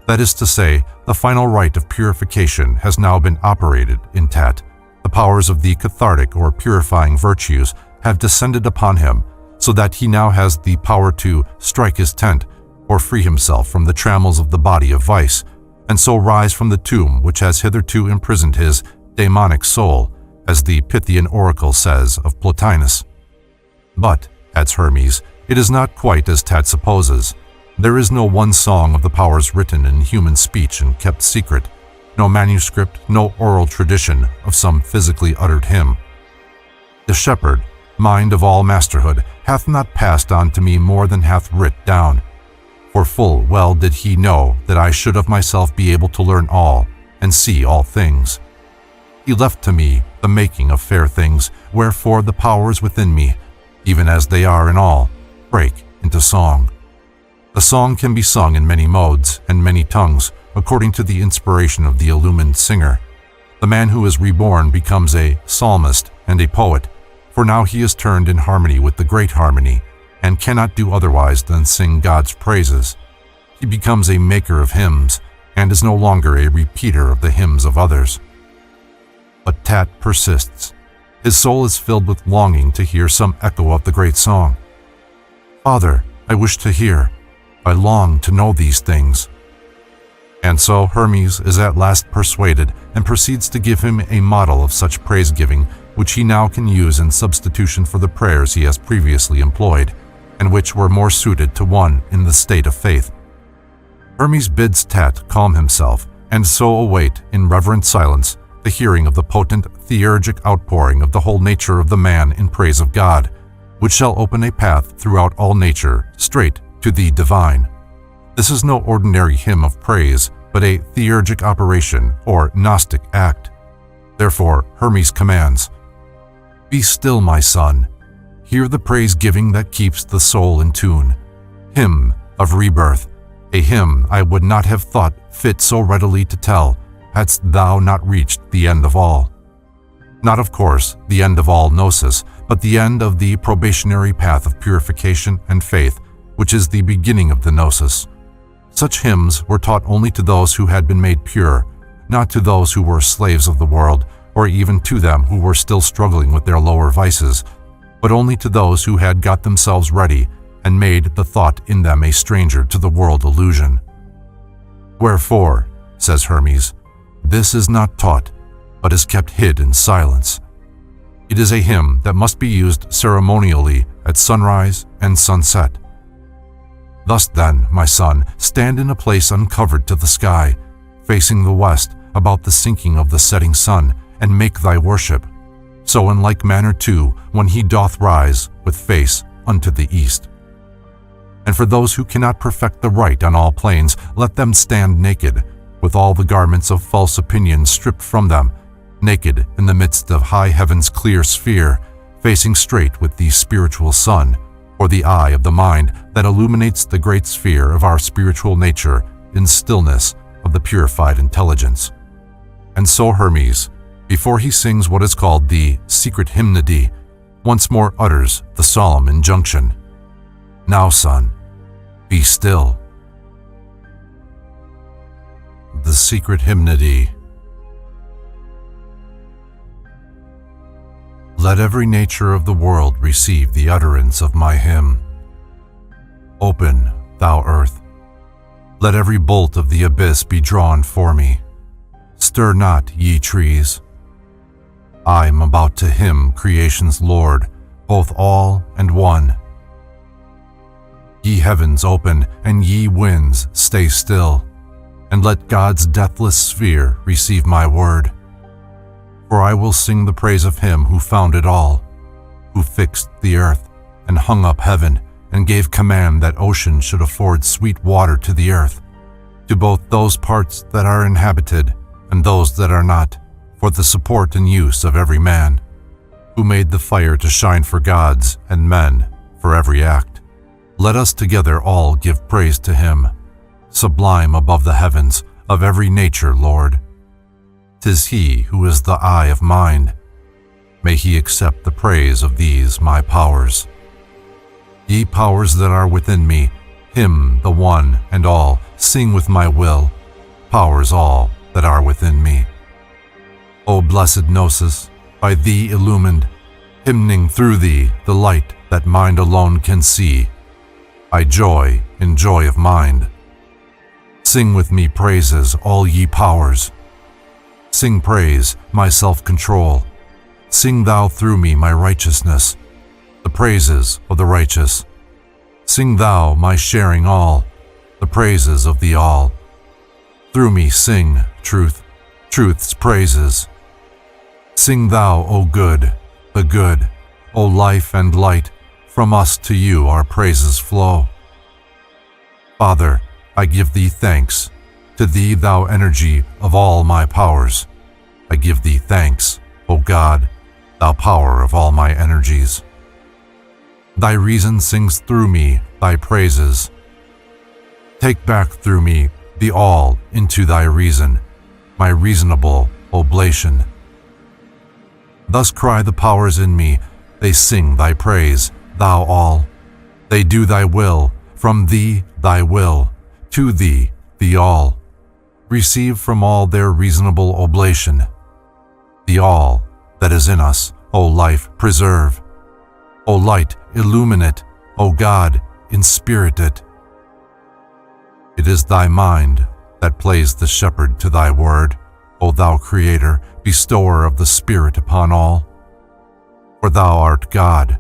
That is to say, the final rite of purification has now been operated in Tat. The powers of the cathartic or purifying virtues have descended upon him, so that he now has the power to strike his tent or free himself from the trammels of the body of vice, and so rise from the tomb which has hitherto imprisoned his daemonic soul, as the Pythian oracle says of Plotinus. But, adds Hermes, it is not quite as Tat supposes. There is no one song of the powers written in human speech and kept secret, no manuscript, no oral tradition of some physically uttered hymn. The shepherd, mind of all masterhood, hath not passed on to me more than hath writ down. For full well did he know that I should of myself be able to learn all, and see all things. He left to me the making of fair things, wherefore the powers within me, even as they are in all, break into song. The song can be sung in many modes and many tongues, according to the inspiration of the illumined singer. The man who is reborn becomes a psalmist and a poet, for now he is turned in harmony with the great harmony, and cannot do otherwise than sing God's praises. He becomes a maker of hymns, and is no longer a repeater of the hymns of others. But Tat persists. His soul is filled with longing to hear some echo of the great song. "Father, I wish to hear. I long to know these things." And so Hermes is at last persuaded and proceeds to give him a model of such praise-giving, which he now can use in substitution for the prayers he has previously employed, and which were more suited to one in the state of faith. Hermes bids Tat calm himself, and so await, in reverent silence, the hearing of the potent theurgic outpouring of the whole nature of the man in praise of God, which shall open a path throughout all nature straight to the divine. This is no ordinary hymn of praise, but a theurgic operation or Gnostic act. Therefore, Hermes commands, "Be still, my son. Hear the praise-giving that keeps the soul in tune. Hymn of Rebirth, a hymn I would not have thought fit so readily to tell, hadst thou not reached the end of all." Not, of course, the end of all Gnosis, but the end of the probationary path of purification and faith, which is the beginning of the Gnosis. Such hymns were taught only to those who had been made pure, not to those who were slaves of the world, or even to them who were still struggling with their lower vices, but only to those who had got themselves ready and made the thought in them a stranger to the world illusion. "Wherefore," says Hermes, "this is not taught, but is kept hid in silence." It is a hymn that must be used ceremonially at sunrise and sunset. Thus then, my son, stand in a place uncovered to the sky, facing the west about the sinking of the setting sun, and make thy worship. So in like manner too, when he doth rise, with face unto the east. And for those who cannot perfect the right on all planes, let them stand naked, with all the garments of false opinion stripped from them, naked in the midst of high heaven's clear sphere, facing straight with the spiritual sun, or the eye of the mind that illuminates the great sphere of our spiritual nature in stillness of the purified intelligence. And so Hermes, before he sings what is called the Secret Hymnity, once more utters the solemn injunction, "Now, son, be still." The Secret Hymnity. Let every nature of the world receive the utterance of my hymn. Open, thou earth. Let every bolt of the abyss be drawn for me. Stir not, ye trees. I am about to hymn creation's Lord, both all and one. Ye heavens open, and ye winds stay still, and let God's deathless sphere receive my word. For I will sing the praise of him who founded all, who fixed the earth, and hung up heaven, and gave command that ocean should afford sweet water to the earth, to both those parts that are inhabited, and those that are not, for the support and use of every man, who made the fire to shine for gods and men for every act. Let us together all give praise to him, sublime above the heavens of every nature, Lord. 'Tis he who is the eye of mind. May he accept the praise of these my powers. Ye powers that are within me, hymn the one and all, sing with my will, powers all that are within me. O blessed Gnosis, by thee illumined, hymning through thee the light that mind alone can see, I joy in joy of mind. Sing with me praises, all ye powers. Sing praise, my self-control. Sing thou through me my righteousness, the praises of the righteous. Sing thou my sharing all, the praises of the all. Through me sing truth, truth's praises. Sing thou, O good, the good, O life and light, from us to you our praises flow. Father, I give thee thanks, to thee thou energy of all my powers. I give thee thanks, O God, thou power of all my energies. Thy reason sings through me thy praises. Take back through me the all into thy reason, my reasonable oblation. Thus cry the powers in me, they sing thy praise, thou all. They do thy will, from thee thy will, to thee the all. Receive from all their reasonable oblation. The all that is in us, O life, preserve. O light, illumine it. O God, inspirit it. It is thy mind that plays the shepherd to thy word, O thou Creator, bestower of the Spirit upon all. For thou art God.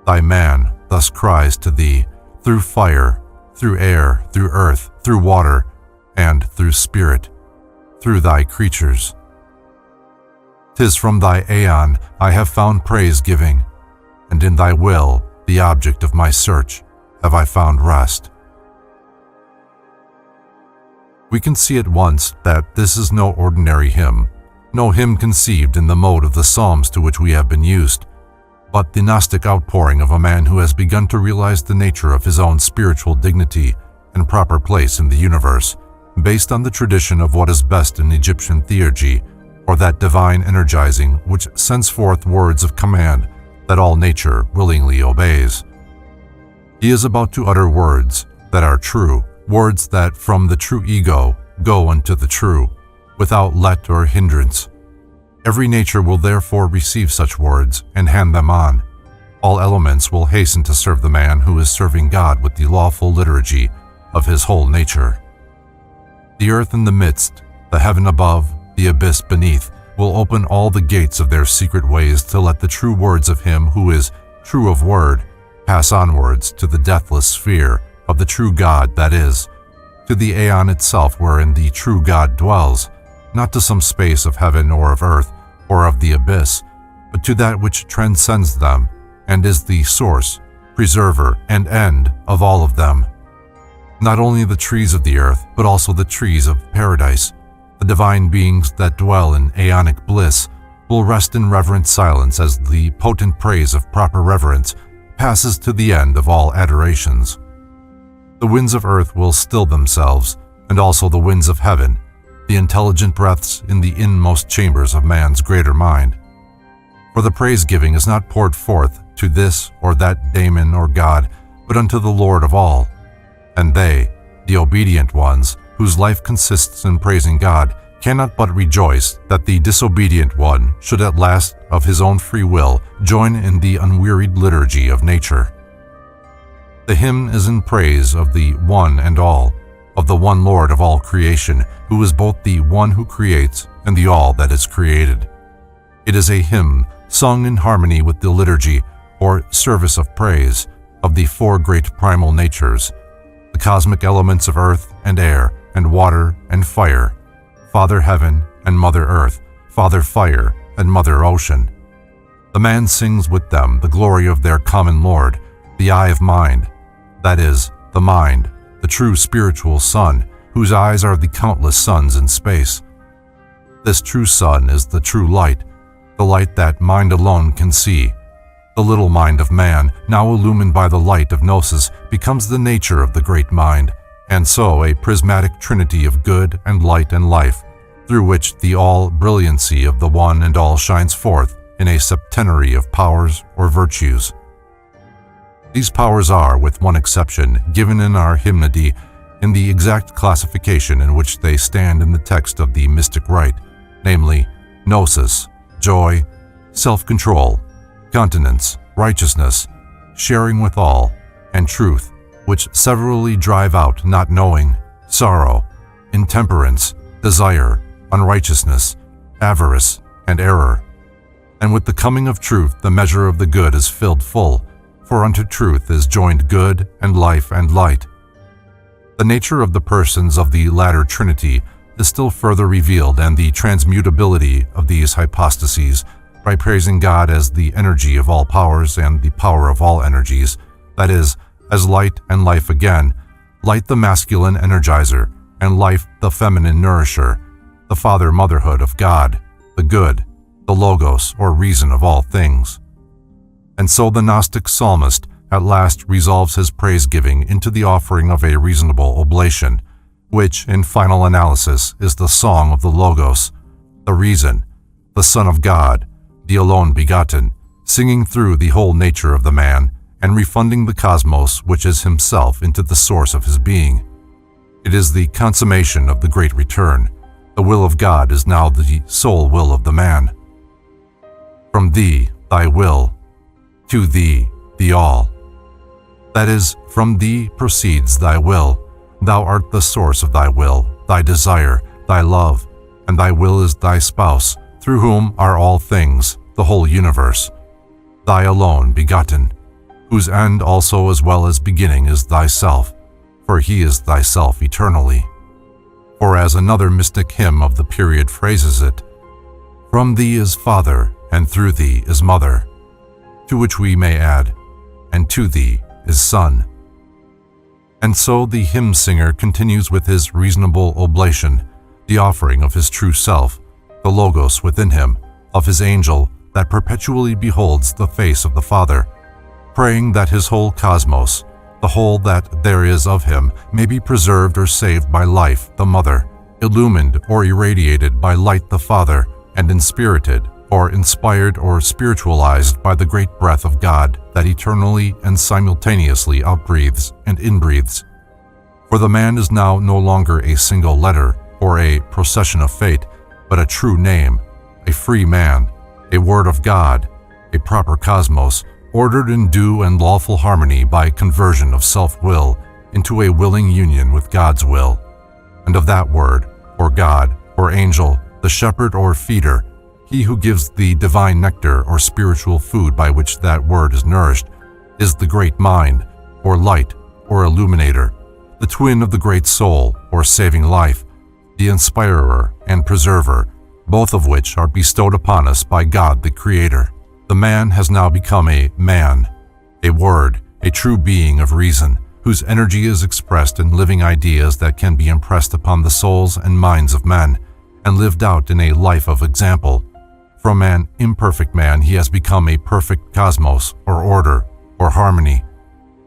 Thy man thus cries to thee, through fire, through air, through earth, through water, and through spirit, through thy creatures. 'Tis from thy aeon I have found praise-giving, and in thy will, the object of my search, have I found rest. We can see at once that this is no ordinary hymn, no hymn conceived in the mode of the Psalms to which we have been used, but the Gnostic outpouring of a man who has begun to realize the nature of his own spiritual dignity and proper place in the universe, based on the tradition of what is best in Egyptian theurgy, or that divine energizing which sends forth words of command that all nature willingly obeys. He is about to utter words that are true, words that from the true ego go unto the true, without let or hindrance. Every nature will therefore receive such words and hand them on. All elements will hasten to serve the man who is serving God with the lawful liturgy of his whole nature. The earth in the midst, the heaven above, the abyss beneath, will open all the gates of their secret ways to let the true words of him who is true of word pass onwards to the deathless sphere of the true God that is, to the aeon itself wherein the true God dwells, not to some space of heaven or of earth or of the abyss, but to that which transcends them and is the source, preserver, and end of all of them. Not only the trees of the earth, but also the trees of paradise, the divine beings that dwell in aeonic bliss, will rest in reverent silence as the potent praise of proper reverence passes to the end of all adorations. The winds of earth will still themselves, and also the winds of heaven, the intelligent breaths in the inmost chambers of man's greater mind. For the praise-giving is not poured forth to this or that daemon or god, but unto the Lord of all. And they, the obedient ones, whose life consists in praising God, cannot but rejoice that the disobedient one should at last, of his own free will, join in the unwearied liturgy of nature. The hymn is in praise of the one and all, of the one Lord of all creation, who is both the one who creates and the all that is created. It is a hymn sung in harmony with the liturgy, or service of praise, of the four great primal natures, the cosmic elements of earth and air and water and fire, Father Heaven and Mother Earth, Father Fire and Mother Ocean. The man sings with them the glory of their common Lord, the eye of mind, that is, the mind, the true spiritual sun, whose eyes are the countless suns in space. This true sun is the true light, the light that mind alone can see. The little mind of man, now illumined by the light of Gnosis, becomes the nature of the great mind, and so a prismatic trinity of good and light and life, through which the all-brilliancy of the one and all shines forth in a septenary of powers or virtues. These powers are, with one exception, given in our hymnody in the exact classification in which they stand in the text of the mystic rite, namely, gnosis, joy, self-control, continence, righteousness, sharing with all, and truth, which severally drive out not knowing, sorrow, intemperance, desire, unrighteousness, avarice, and error. And with the coming of truth the measure of the good is filled full, for unto truth is joined good and life and light. The nature of the persons of the latter Trinity is still further revealed, and the transmutability of these hypostases, by praising God as the energy of all powers and the power of all energies, that is, as light and life again, light the masculine energizer, and life the feminine nourisher, the father-motherhood of God, the good, the logos or reason of all things. And so the Gnostic psalmist at last resolves his praise-giving into the offering of a reasonable oblation, which, in final analysis, is the song of the Logos, the reason, the Son of God, the alone begotten, singing through the whole nature of the man, and refunding the cosmos, which is himself, into the source of his being. It is the consummation of the great return. The will of God is now the sole will of the man. From thee, thy will, to thee, the all. That is, from thee proceeds thy will. Thou art the source of thy will, thy desire, thy love, and thy will is thy spouse, through whom are all things, the whole universe. Thy alone begotten, whose end also as well as beginning is thyself, for he is thyself eternally. Or as another mystic hymn of the period phrases it, from thee is Father, and through thee is Mother, to which we may add, and to thee is Son. And so the hymn singer continues with his reasonable oblation, the offering of his true self, the Logos within him, of his angel that perpetually beholds the face of the Father, praying that his whole cosmos, the whole that there is of him, may be preserved or saved by life, the Mother, illumined or irradiated by light, the Father, and inspirited or inspired or spiritualized by the great breath of God that eternally and simultaneously outbreathes and inbreathes. For the man is now no longer a single letter or a procession of fate, but a true name, a free man, a word of God, a proper cosmos, ordered in due and lawful harmony by conversion of self-will into a willing union with God's will. And of that word, or God, or angel, the shepherd or feeder, he who gives the divine nectar or spiritual food by which that word is nourished, is the great mind, or light, or illuminator, the twin of the great soul, or saving life, the inspirer and preserver, both of which are bestowed upon us by God the Creator. The man has now become a man, a word, a true being of reason, whose energy is expressed in living ideas that can be impressed upon the souls and minds of men, and lived out in a life of example. From an imperfect man he has become a perfect cosmos, or order, or harmony,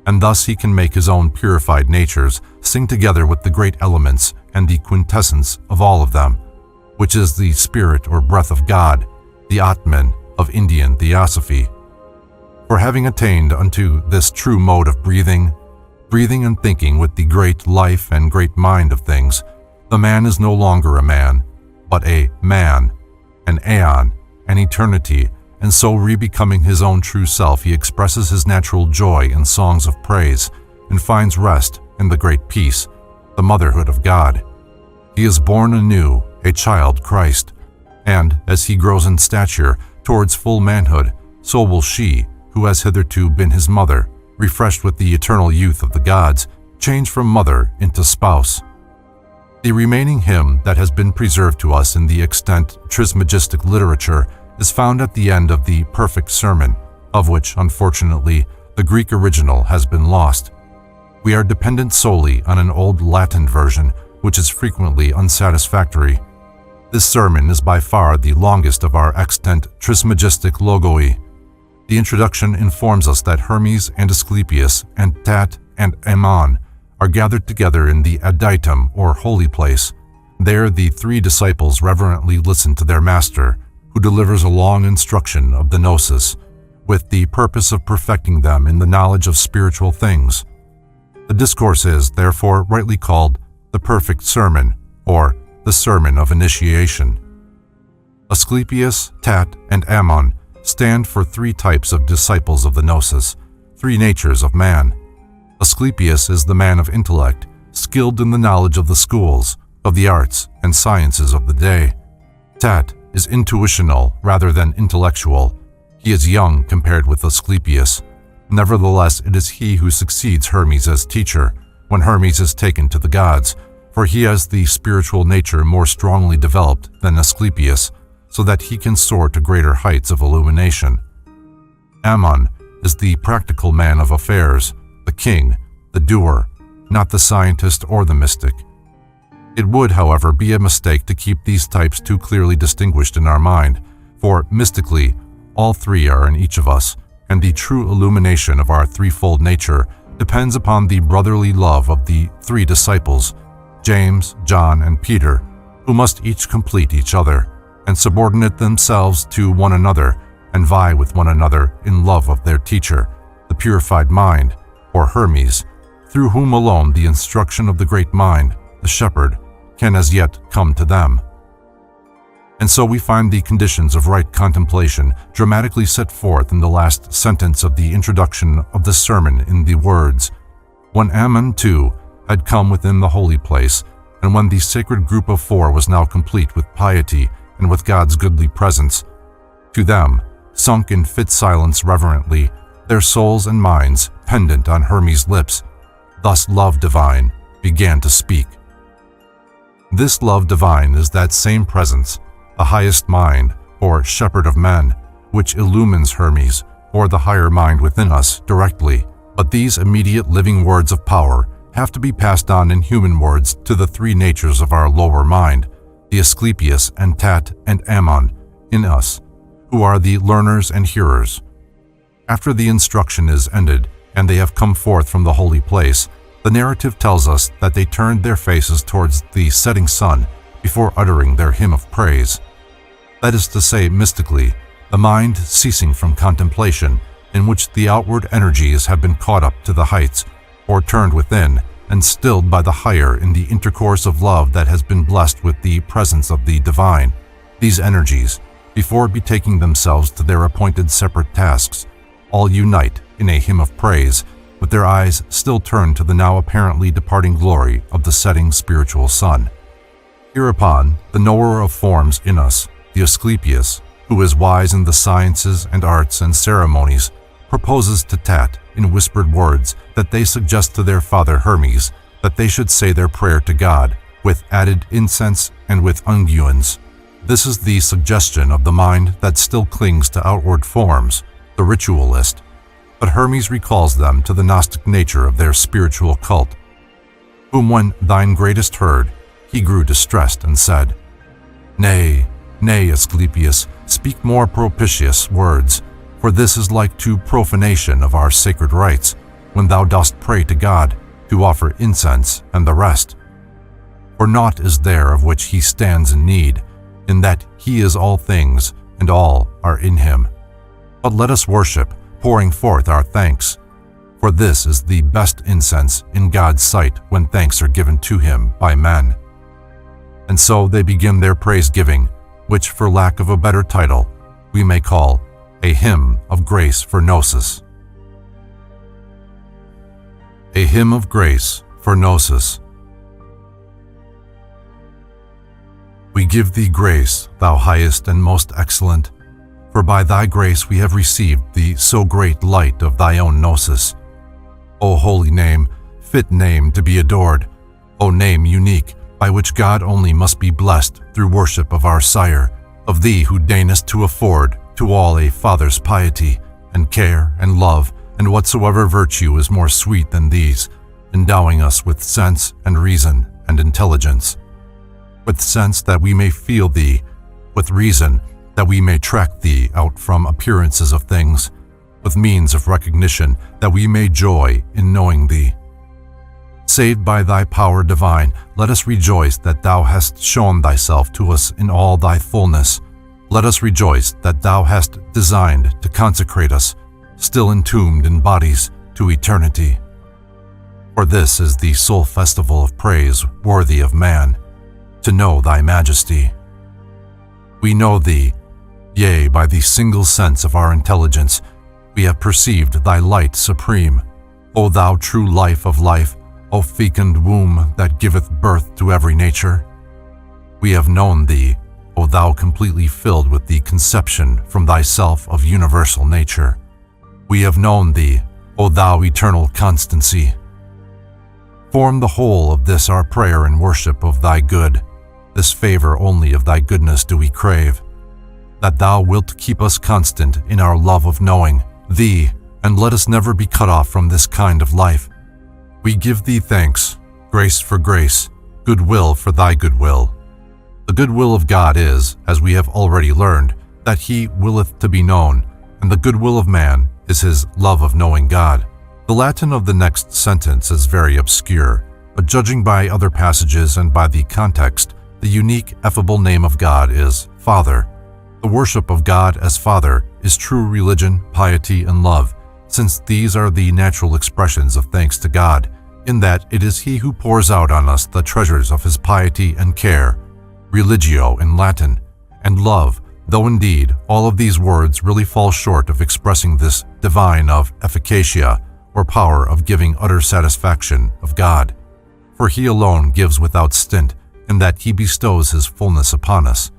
and thus he can make his own purified natures sing together with the great elements and the quintessence of all of them, which is the spirit or breath of God, the Atman of Indian theosophy. For having attained unto this true mode of breathing and thinking with the great life and great mind of things, the man is no longer a man, but a man, an aeon, an eternity, and so re-becoming his own true self, he expresses his natural joy in songs of praise and finds rest in the great peace, the motherhood of God. He is born anew, a child Christ, and as he grows in stature towards full manhood, so will she, who has hitherto been his mother, refreshed with the eternal youth of the gods, change from mother into spouse. The remaining hymn that has been preserved to us in the extant Trismegistic literature is found at the end of the perfect sermon, of which, unfortunately, the Greek original has been lost. We are dependent solely on an old Latin version, which is frequently unsatisfactory. This sermon is by far the longest of our extant Trismegistic logoi. The introduction informs us that Hermes and Asclepius and Tat and Ammon are gathered together in the Adytum, or holy place. There the three disciples reverently listen to their master, who delivers a long instruction of the Gnosis, with the purpose of perfecting them in the knowledge of spiritual things. The discourse is, therefore, rightly called the Perfect Sermon, or the Sermon of Initiation. Asclepius, Tat, and Ammon stand for three types of disciples of the Gnosis, three natures of man. Asclepius is the man of intellect, skilled in the knowledge of the schools, of the arts and sciences of the day. Tat is intuitional rather than intellectual. He is young compared with Asclepius. Nevertheless, it is he who succeeds Hermes as teacher when Hermes is taken to the gods, for he has the spiritual nature more strongly developed than Asclepius, so that he can soar to greater heights of illumination. Ammon is the practical man of affairs, the king, the doer, not the scientist or the mystic. It would, however, be a mistake to keep these types too clearly distinguished in our mind, for mystically, all three are in each of us, and the true illumination of our threefold nature depends upon the brotherly love of the three disciples, James, John, and Peter, who must each complete each other, and subordinate themselves to one another, and vie with one another in love of their teacher, the purified mind, or Hermes, through whom alone the instruction of the great mind, the shepherd, can as yet come to them. And so we find the conditions of right contemplation dramatically set forth in the last sentence of the introduction of the sermon in the words, "When Ammon too had come within the holy place, and when the sacred group of four was now complete with piety and with God's goodly presence, to them, sunk in fit silence reverently, their souls and minds pendant on Hermes' lips, thus love divine began to speak." This love divine is that same presence, the highest mind, or shepherd of men, which illumines Hermes, or the higher mind within us, directly. But these immediate living words of power have to be passed on in human words to the three natures of our lower mind, the Asclepius and Tat and Ammon, in us, who are the learners and hearers. After the instruction is ended, and they have come forth from the holy place, the narrative tells us that they turned their faces towards the setting sun before uttering their hymn of praise. That is to say, mystically, the mind ceasing from contemplation, in which the outward energies have been caught up to the heights, or turned within, and stilled by the higher in the intercourse of love that has been blessed with the presence of the divine. These energies, before betaking themselves to their appointed separate tasks, all unite in a hymn of praise, with their eyes still turned to the now apparently departing glory of the setting spiritual sun. Hereupon, the knower of forms in us, the Asclepius, who is wise in the sciences and arts and ceremonies, proposes to Tat in whispered words that they suggest to their father Hermes that they should say their prayer to God with added incense and with unguents. This is the suggestion of the mind that still clings to outward forms, the ritualist, but Hermes recalls them to the Gnostic nature of their spiritual cult, whom when thine greatest heard, he grew distressed and said, "Nay, nay, Asclepius, speak more propitious words, for this is like to profanation of our sacred rites, when thou dost pray to God, to offer incense and the rest. For naught is there of which he stands in need, in that he is all things, and all are in him. But let us worship, pouring forth our thanks, for this is the best incense in God's sight when thanks are given to him by men." And so they begin their praise-giving, which, for lack of a better title, we may call a hymn of grace for Gnosis. A hymn of grace for Gnosis. We give thee grace, thou highest and most excellent, for by thy grace we have received the so great light of thy own Gnosis. O holy name, fit name to be adored, O name unique, by which God only must be blessed through worship of our Sire, of thee who deignest to afford to all a father's piety, and care, and love, and whatsoever virtue is more sweet than these, endowing us with sense, and reason, and intelligence. With sense that we may feel thee, with reason that we may track thee out from appearances of things, with means of recognition that we may joy in knowing thee. Saved by thy power divine, let us rejoice that thou hast shown thyself to us in all thy fullness. Let us rejoice that thou hast designed to consecrate us, still entombed in bodies, to eternity. For this is the sole festival of praise worthy of man, to know thy majesty. We know thee, yea, by the single sense of our intelligence, we have perceived thy light supreme, O thou true life of life, O fecund womb that giveth birth to every nature. We have known thee, O thou completely filled with the conception from thyself of universal nature. We have known thee, O thou eternal constancy. Form the whole of this our prayer and worship of thy good. This favor only of thy goodness do we crave, that thou wilt keep us constant in our love of knowing thee, and let us never be cut off from this kind of life. We give thee thanks, grace for grace, goodwill for thy goodwill. The goodwill of God is, as we have already learned, that he willeth to be known, and the goodwill of man is his love of knowing God. The Latin of the next sentence is very obscure, but judging by other passages and by the context, the unique, effable name of God is Father. The worship of God as Father is true religion, piety, and love, since these are the natural expressions of thanks to God, in that it is He who pours out on us the treasures of His piety and care, religio in Latin, and love, though indeed all of these words really fall short of expressing this divine of efficacia, or power of giving utter satisfaction of God. For He alone gives without stint, in that He bestows His fullness upon us.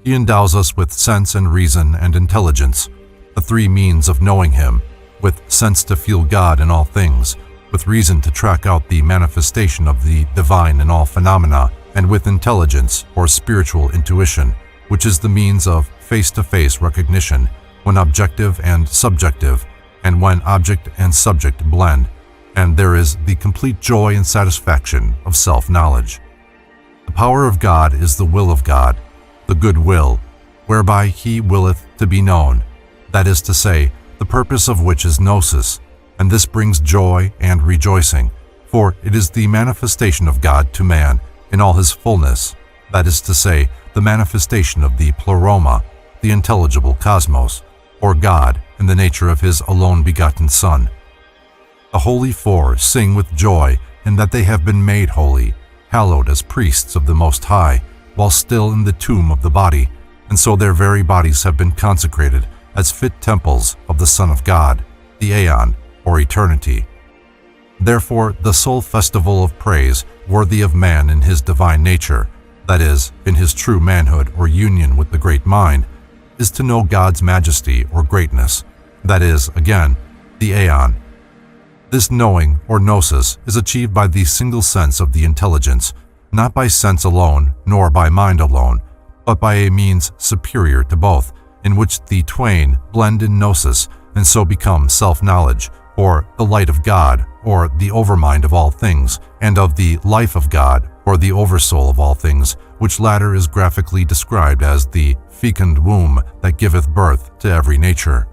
He endows us with sense and reason and intelligence, the three means of knowing Him, with sense to feel God in all things, with reason to track out the manifestation of the divine in all phenomena, and with intelligence or spiritual intuition, which is the means of face-to-face recognition when objective and subjective, and when object and subject blend, and there is the complete joy and satisfaction of self-knowledge. The power of God is the will of God, the good will, whereby He willeth to be known, that is to say, the purpose of which is Gnosis, and this brings joy and rejoicing, for it is the manifestation of God to man in all His fullness, that is to say, the manifestation of the pleroma, the intelligible cosmos, or God in the nature of His alone begotten Son. The holy four sing with joy in that they have been made holy, hallowed as priests of the Most High, while still in the tomb of the body, and so their very bodies have been consecrated as fit temples of the Son of God, the Aeon, or eternity. Therefore, the sole festival of praise worthy of man in his divine nature, that is, in his true manhood or union with the great mind, is to know God's majesty or greatness, that is, again, the Aeon. This knowing, or gnosis, is achieved by the single sense of the intelligence, not by sense alone, nor by mind alone, but by a means superior to both, in which the twain blend in gnosis and so become self-knowledge, or the light of God, or the overmind of all things, and of the life of God, or the oversoul of all things, which latter is graphically described as the fecund womb that giveth birth to every nature.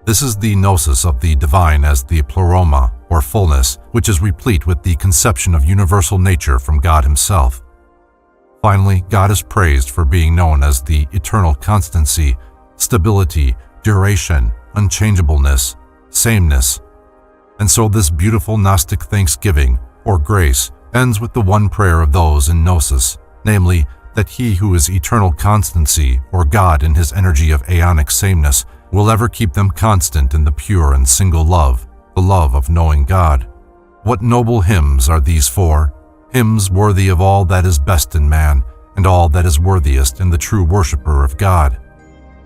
This is the gnosis of the divine as the pleroma, or fullness, which is replete with the conception of universal nature from God Himself. Finally, God is praised for being known as the eternal constancy, stability, duration, unchangeableness, sameness. And so this beautiful Gnostic thanksgiving, or grace, ends with the one prayer of those in Gnosis, namely, that He who is eternal constancy, or God in His energy of aeonic sameness, will ever keep them constant in the pure and single love, the love of knowing God. What noble hymns are these four, hymns worthy of all that is best in man, and all that is worthiest in the true worshipper of God.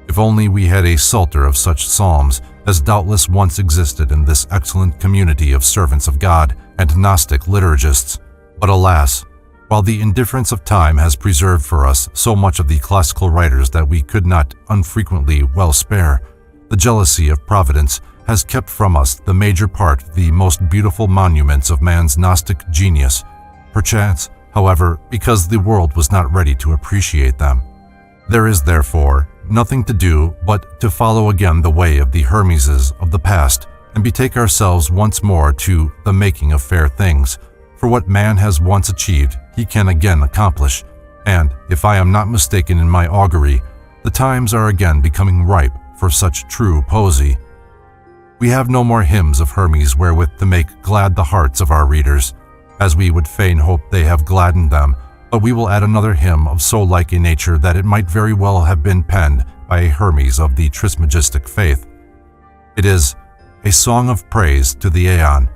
If only we had a psalter of such psalms, as doubtless once existed in this excellent community of servants of God and Gnostic liturgists. But alas, while the indifference of time has preserved for us so much of the classical writers that we could not unfrequently well spare, the jealousy of Providence has kept from us the major part of the most beautiful monuments of man's Gnostic genius, perchance, however, because the world was not ready to appreciate them. There is, therefore, nothing to do but to follow again the way of the Hermeses of the past and betake ourselves once more to the making of fair things, for what man has once achieved he can again accomplish, and, if I am not mistaken in my augury, the times are again becoming ripe for such true poesy. We have no more hymns of Hermes wherewith to make glad the hearts of our readers, as we would fain hope they have gladdened them, but we will add another hymn of so like a nature that it might very well have been penned by a Hermes of the Trismegistic faith. It is a song of praise to the Aeon,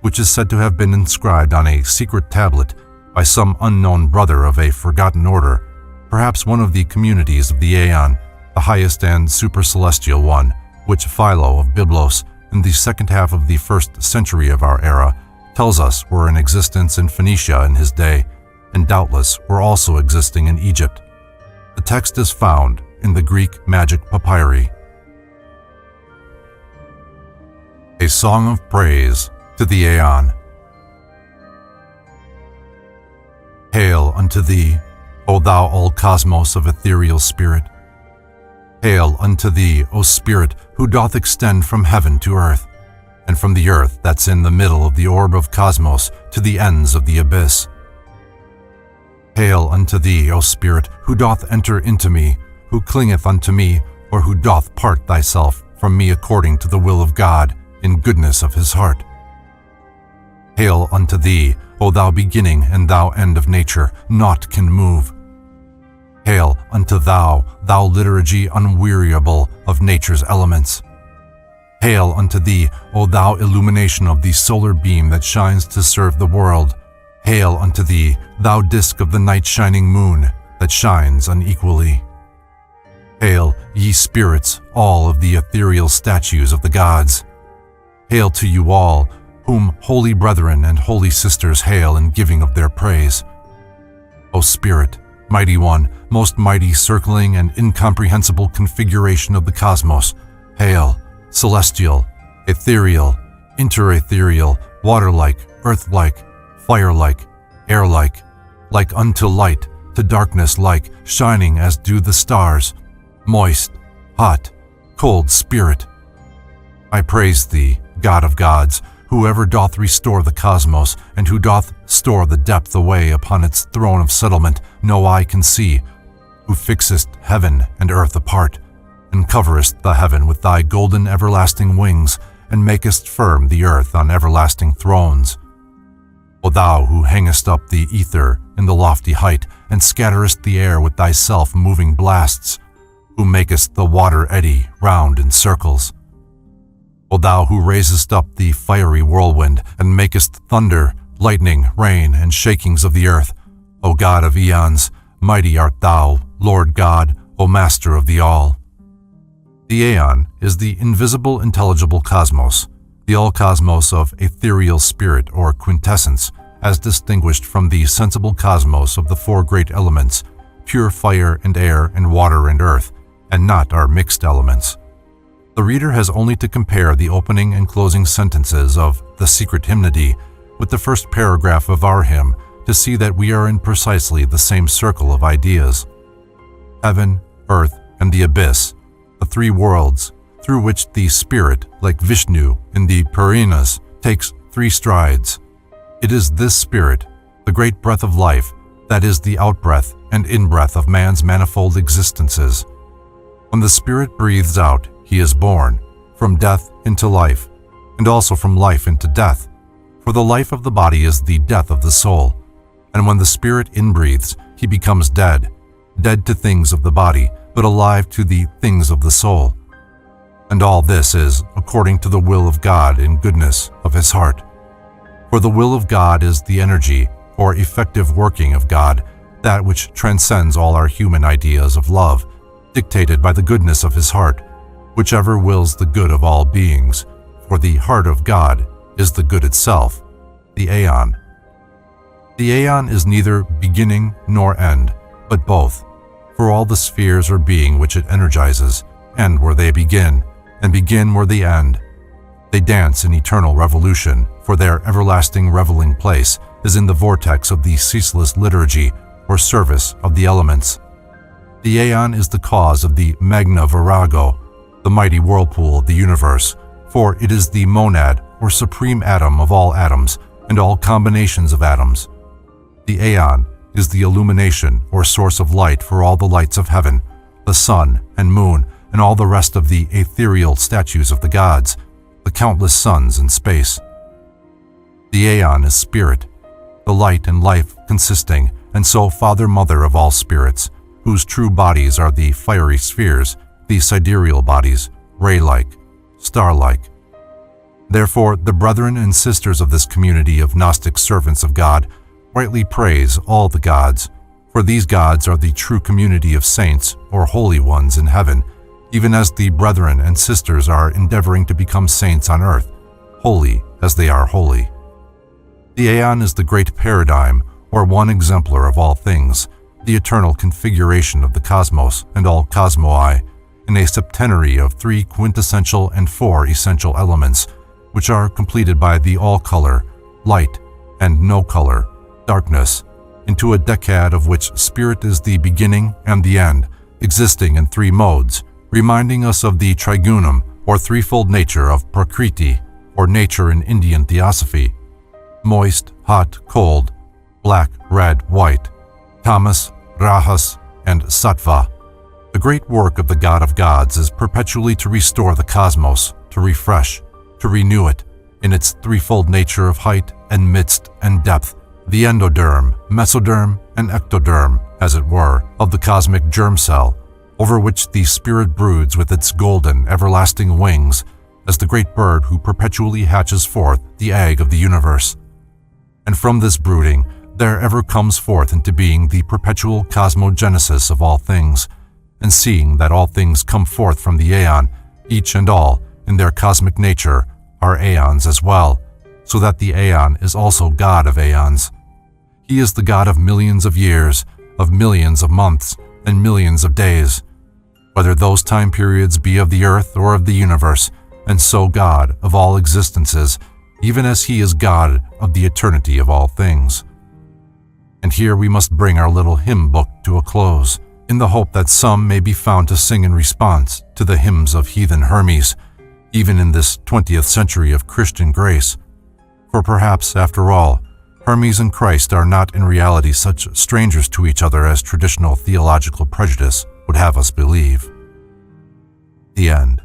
which is said to have been inscribed on a secret tablet by some unknown brother of a forgotten order, perhaps one of the communities of the Aeon, the highest and supercelestial one, which Philo of Byblos, in the second half of the 1st century of our era, tells us were in existence in Phoenicia in his day, and doubtless were also existing in Egypt. The text is found in the Greek magic papyri. A song of praise to the Aeon. Hail unto thee, O thou all-cosmos of ethereal spirit. Hail unto thee, O Spirit, who doth extend from heaven to earth, and from the earth that's in the middle of the orb of cosmos to the ends of the abyss. Hail unto thee, O Spirit, who doth enter into me, who clingeth unto me, or who doth part thyself from me according to the will of God, in goodness of his heart. Hail unto thee, O thou beginning and thou end of nature, naught can move. Hail unto thou, thou liturgy unweariable of nature's elements. Hail unto thee, O thou illumination of the solar beam that shines to serve the world. Hail unto thee, thou disk of the night-shining moon that shines unequally. Hail, ye spirits, all of the ethereal statues of the gods. Hail to you all, whom holy brethren and holy sisters hail in giving of their praise. O Spirit, mighty one, most mighty circling and incomprehensible configuration of the cosmos, hail, celestial, ethereal, interethereal, water-like, earth-like, fire-like, air-like, like unto light, to darkness like, shining as do the stars, moist, hot, cold Spirit. I praise thee, God of gods, whoever doth restore the cosmos, and who doth store the depth away upon its throne of settlement no eye can see, who fixest heaven and earth apart, and coverest the heaven with thy golden everlasting wings, and makest firm the earth on everlasting thrones. O thou who hangest up the ether in the lofty height, and scatterest the air with thy self-moving blasts, who makest the water eddy round in circles. O thou who raisest up the fiery whirlwind, and makest thunder, lightning, rain, and shakings of the earth, O God of eons, mighty art thou, Lord God, O Master of the all. The aeon is the invisible intelligible cosmos, the all-cosmos of ethereal spirit or quintessence, as distinguished from the sensible cosmos of the four great elements, pure fire and air and water and earth, and not our mixed elements. The reader has only to compare the opening and closing sentences of the Secret Hymnity with the first paragraph of our hymn to see that we are in precisely the same circle of ideas. Heaven, earth, and the abyss, the three worlds, through which the spirit, like Vishnu in the Puranas, takes 3 strides. It is this spirit, the great breath of life, that is the outbreath and inbreath of man's manifold existences. When the spirit breathes out, he is born, from death into life, and also from life into death, for the life of the body is the death of the soul, and when the spirit inbreathes, he becomes dead, dead to things of the body, but alive to the things of the soul. And all this is according to the will of God in goodness of his heart. For the will of God is the energy or effective working of God, that which transcends all our human ideas of love, dictated by the goodness of his heart, whichever wills the good of all beings, for the heart of God is the good itself, the aeon. The aeon is neither beginning nor end, but both, for all the spheres or being which it energizes, end where they begin, and begin where they end. They dance in eternal revolution, for their everlasting reveling place is in the vortex of the ceaseless liturgy or service of the elements. The aeon is the cause of the magna virago, the mighty whirlpool of the universe, for it is the monad or supreme atom of all atoms and all combinations of atoms. The aeon is the illumination or source of light for all the lights of heaven, the sun and moon, and all the rest of the ethereal statues of the gods, the countless suns in space. The aeon is spirit, the light and life consisting, and so father-mother of all spirits, whose true bodies are the fiery spheres, the sidereal bodies, ray-like, star-like. Therefore, the brethren and sisters of this community of Gnostic servants of God rightly praise all the gods, for these gods are the true community of saints or holy ones in heaven, even as the brethren and sisters are endeavoring to become saints on earth, holy as they are holy. The aeon is the great paradigm, or one exemplar of all things, the eternal configuration of the cosmos and all cosmoi, in a septenary of 3 quintessential and 4 essential elements, which are completed by the all-color, light, and no-color, darkness, into a decad of which spirit is the beginning and the end, existing in 3 modes, reminding us of the trigunum, or threefold nature of Prakriti, or nature in Indian theosophy: moist, hot, cold, black, red, white, tamas, rajas, and sattva. The great work of the God of gods is perpetually to restore the cosmos, to refresh, to renew it in its threefold nature of height and midst and depth, the endoderm, mesoderm, and ectoderm, as it were, of the cosmic germ cell, over which the spirit broods with its golden, everlasting wings, as the great bird who perpetually hatches forth the egg of the universe. And from this brooding, there ever comes forth into being the perpetual cosmogenesis of all things, and seeing that all things come forth from the aeon, each and all, in their cosmic nature, are aeons as well, so that the aeon is also God of aeons. He is the God of millions of years, of millions of months, and millions of days, whether those time periods be of the earth or of the universe, and so God of all existences, even as He is God of the eternity of all things. And here we must bring our little hymn book to a close, in the hope that some may be found to sing in response to the hymns of heathen Hermes, even in this 20th century of Christian grace. For perhaps, after all, Hermes and Christ are not in reality such strangers to each other as traditional theological prejudice would have us believe. The end.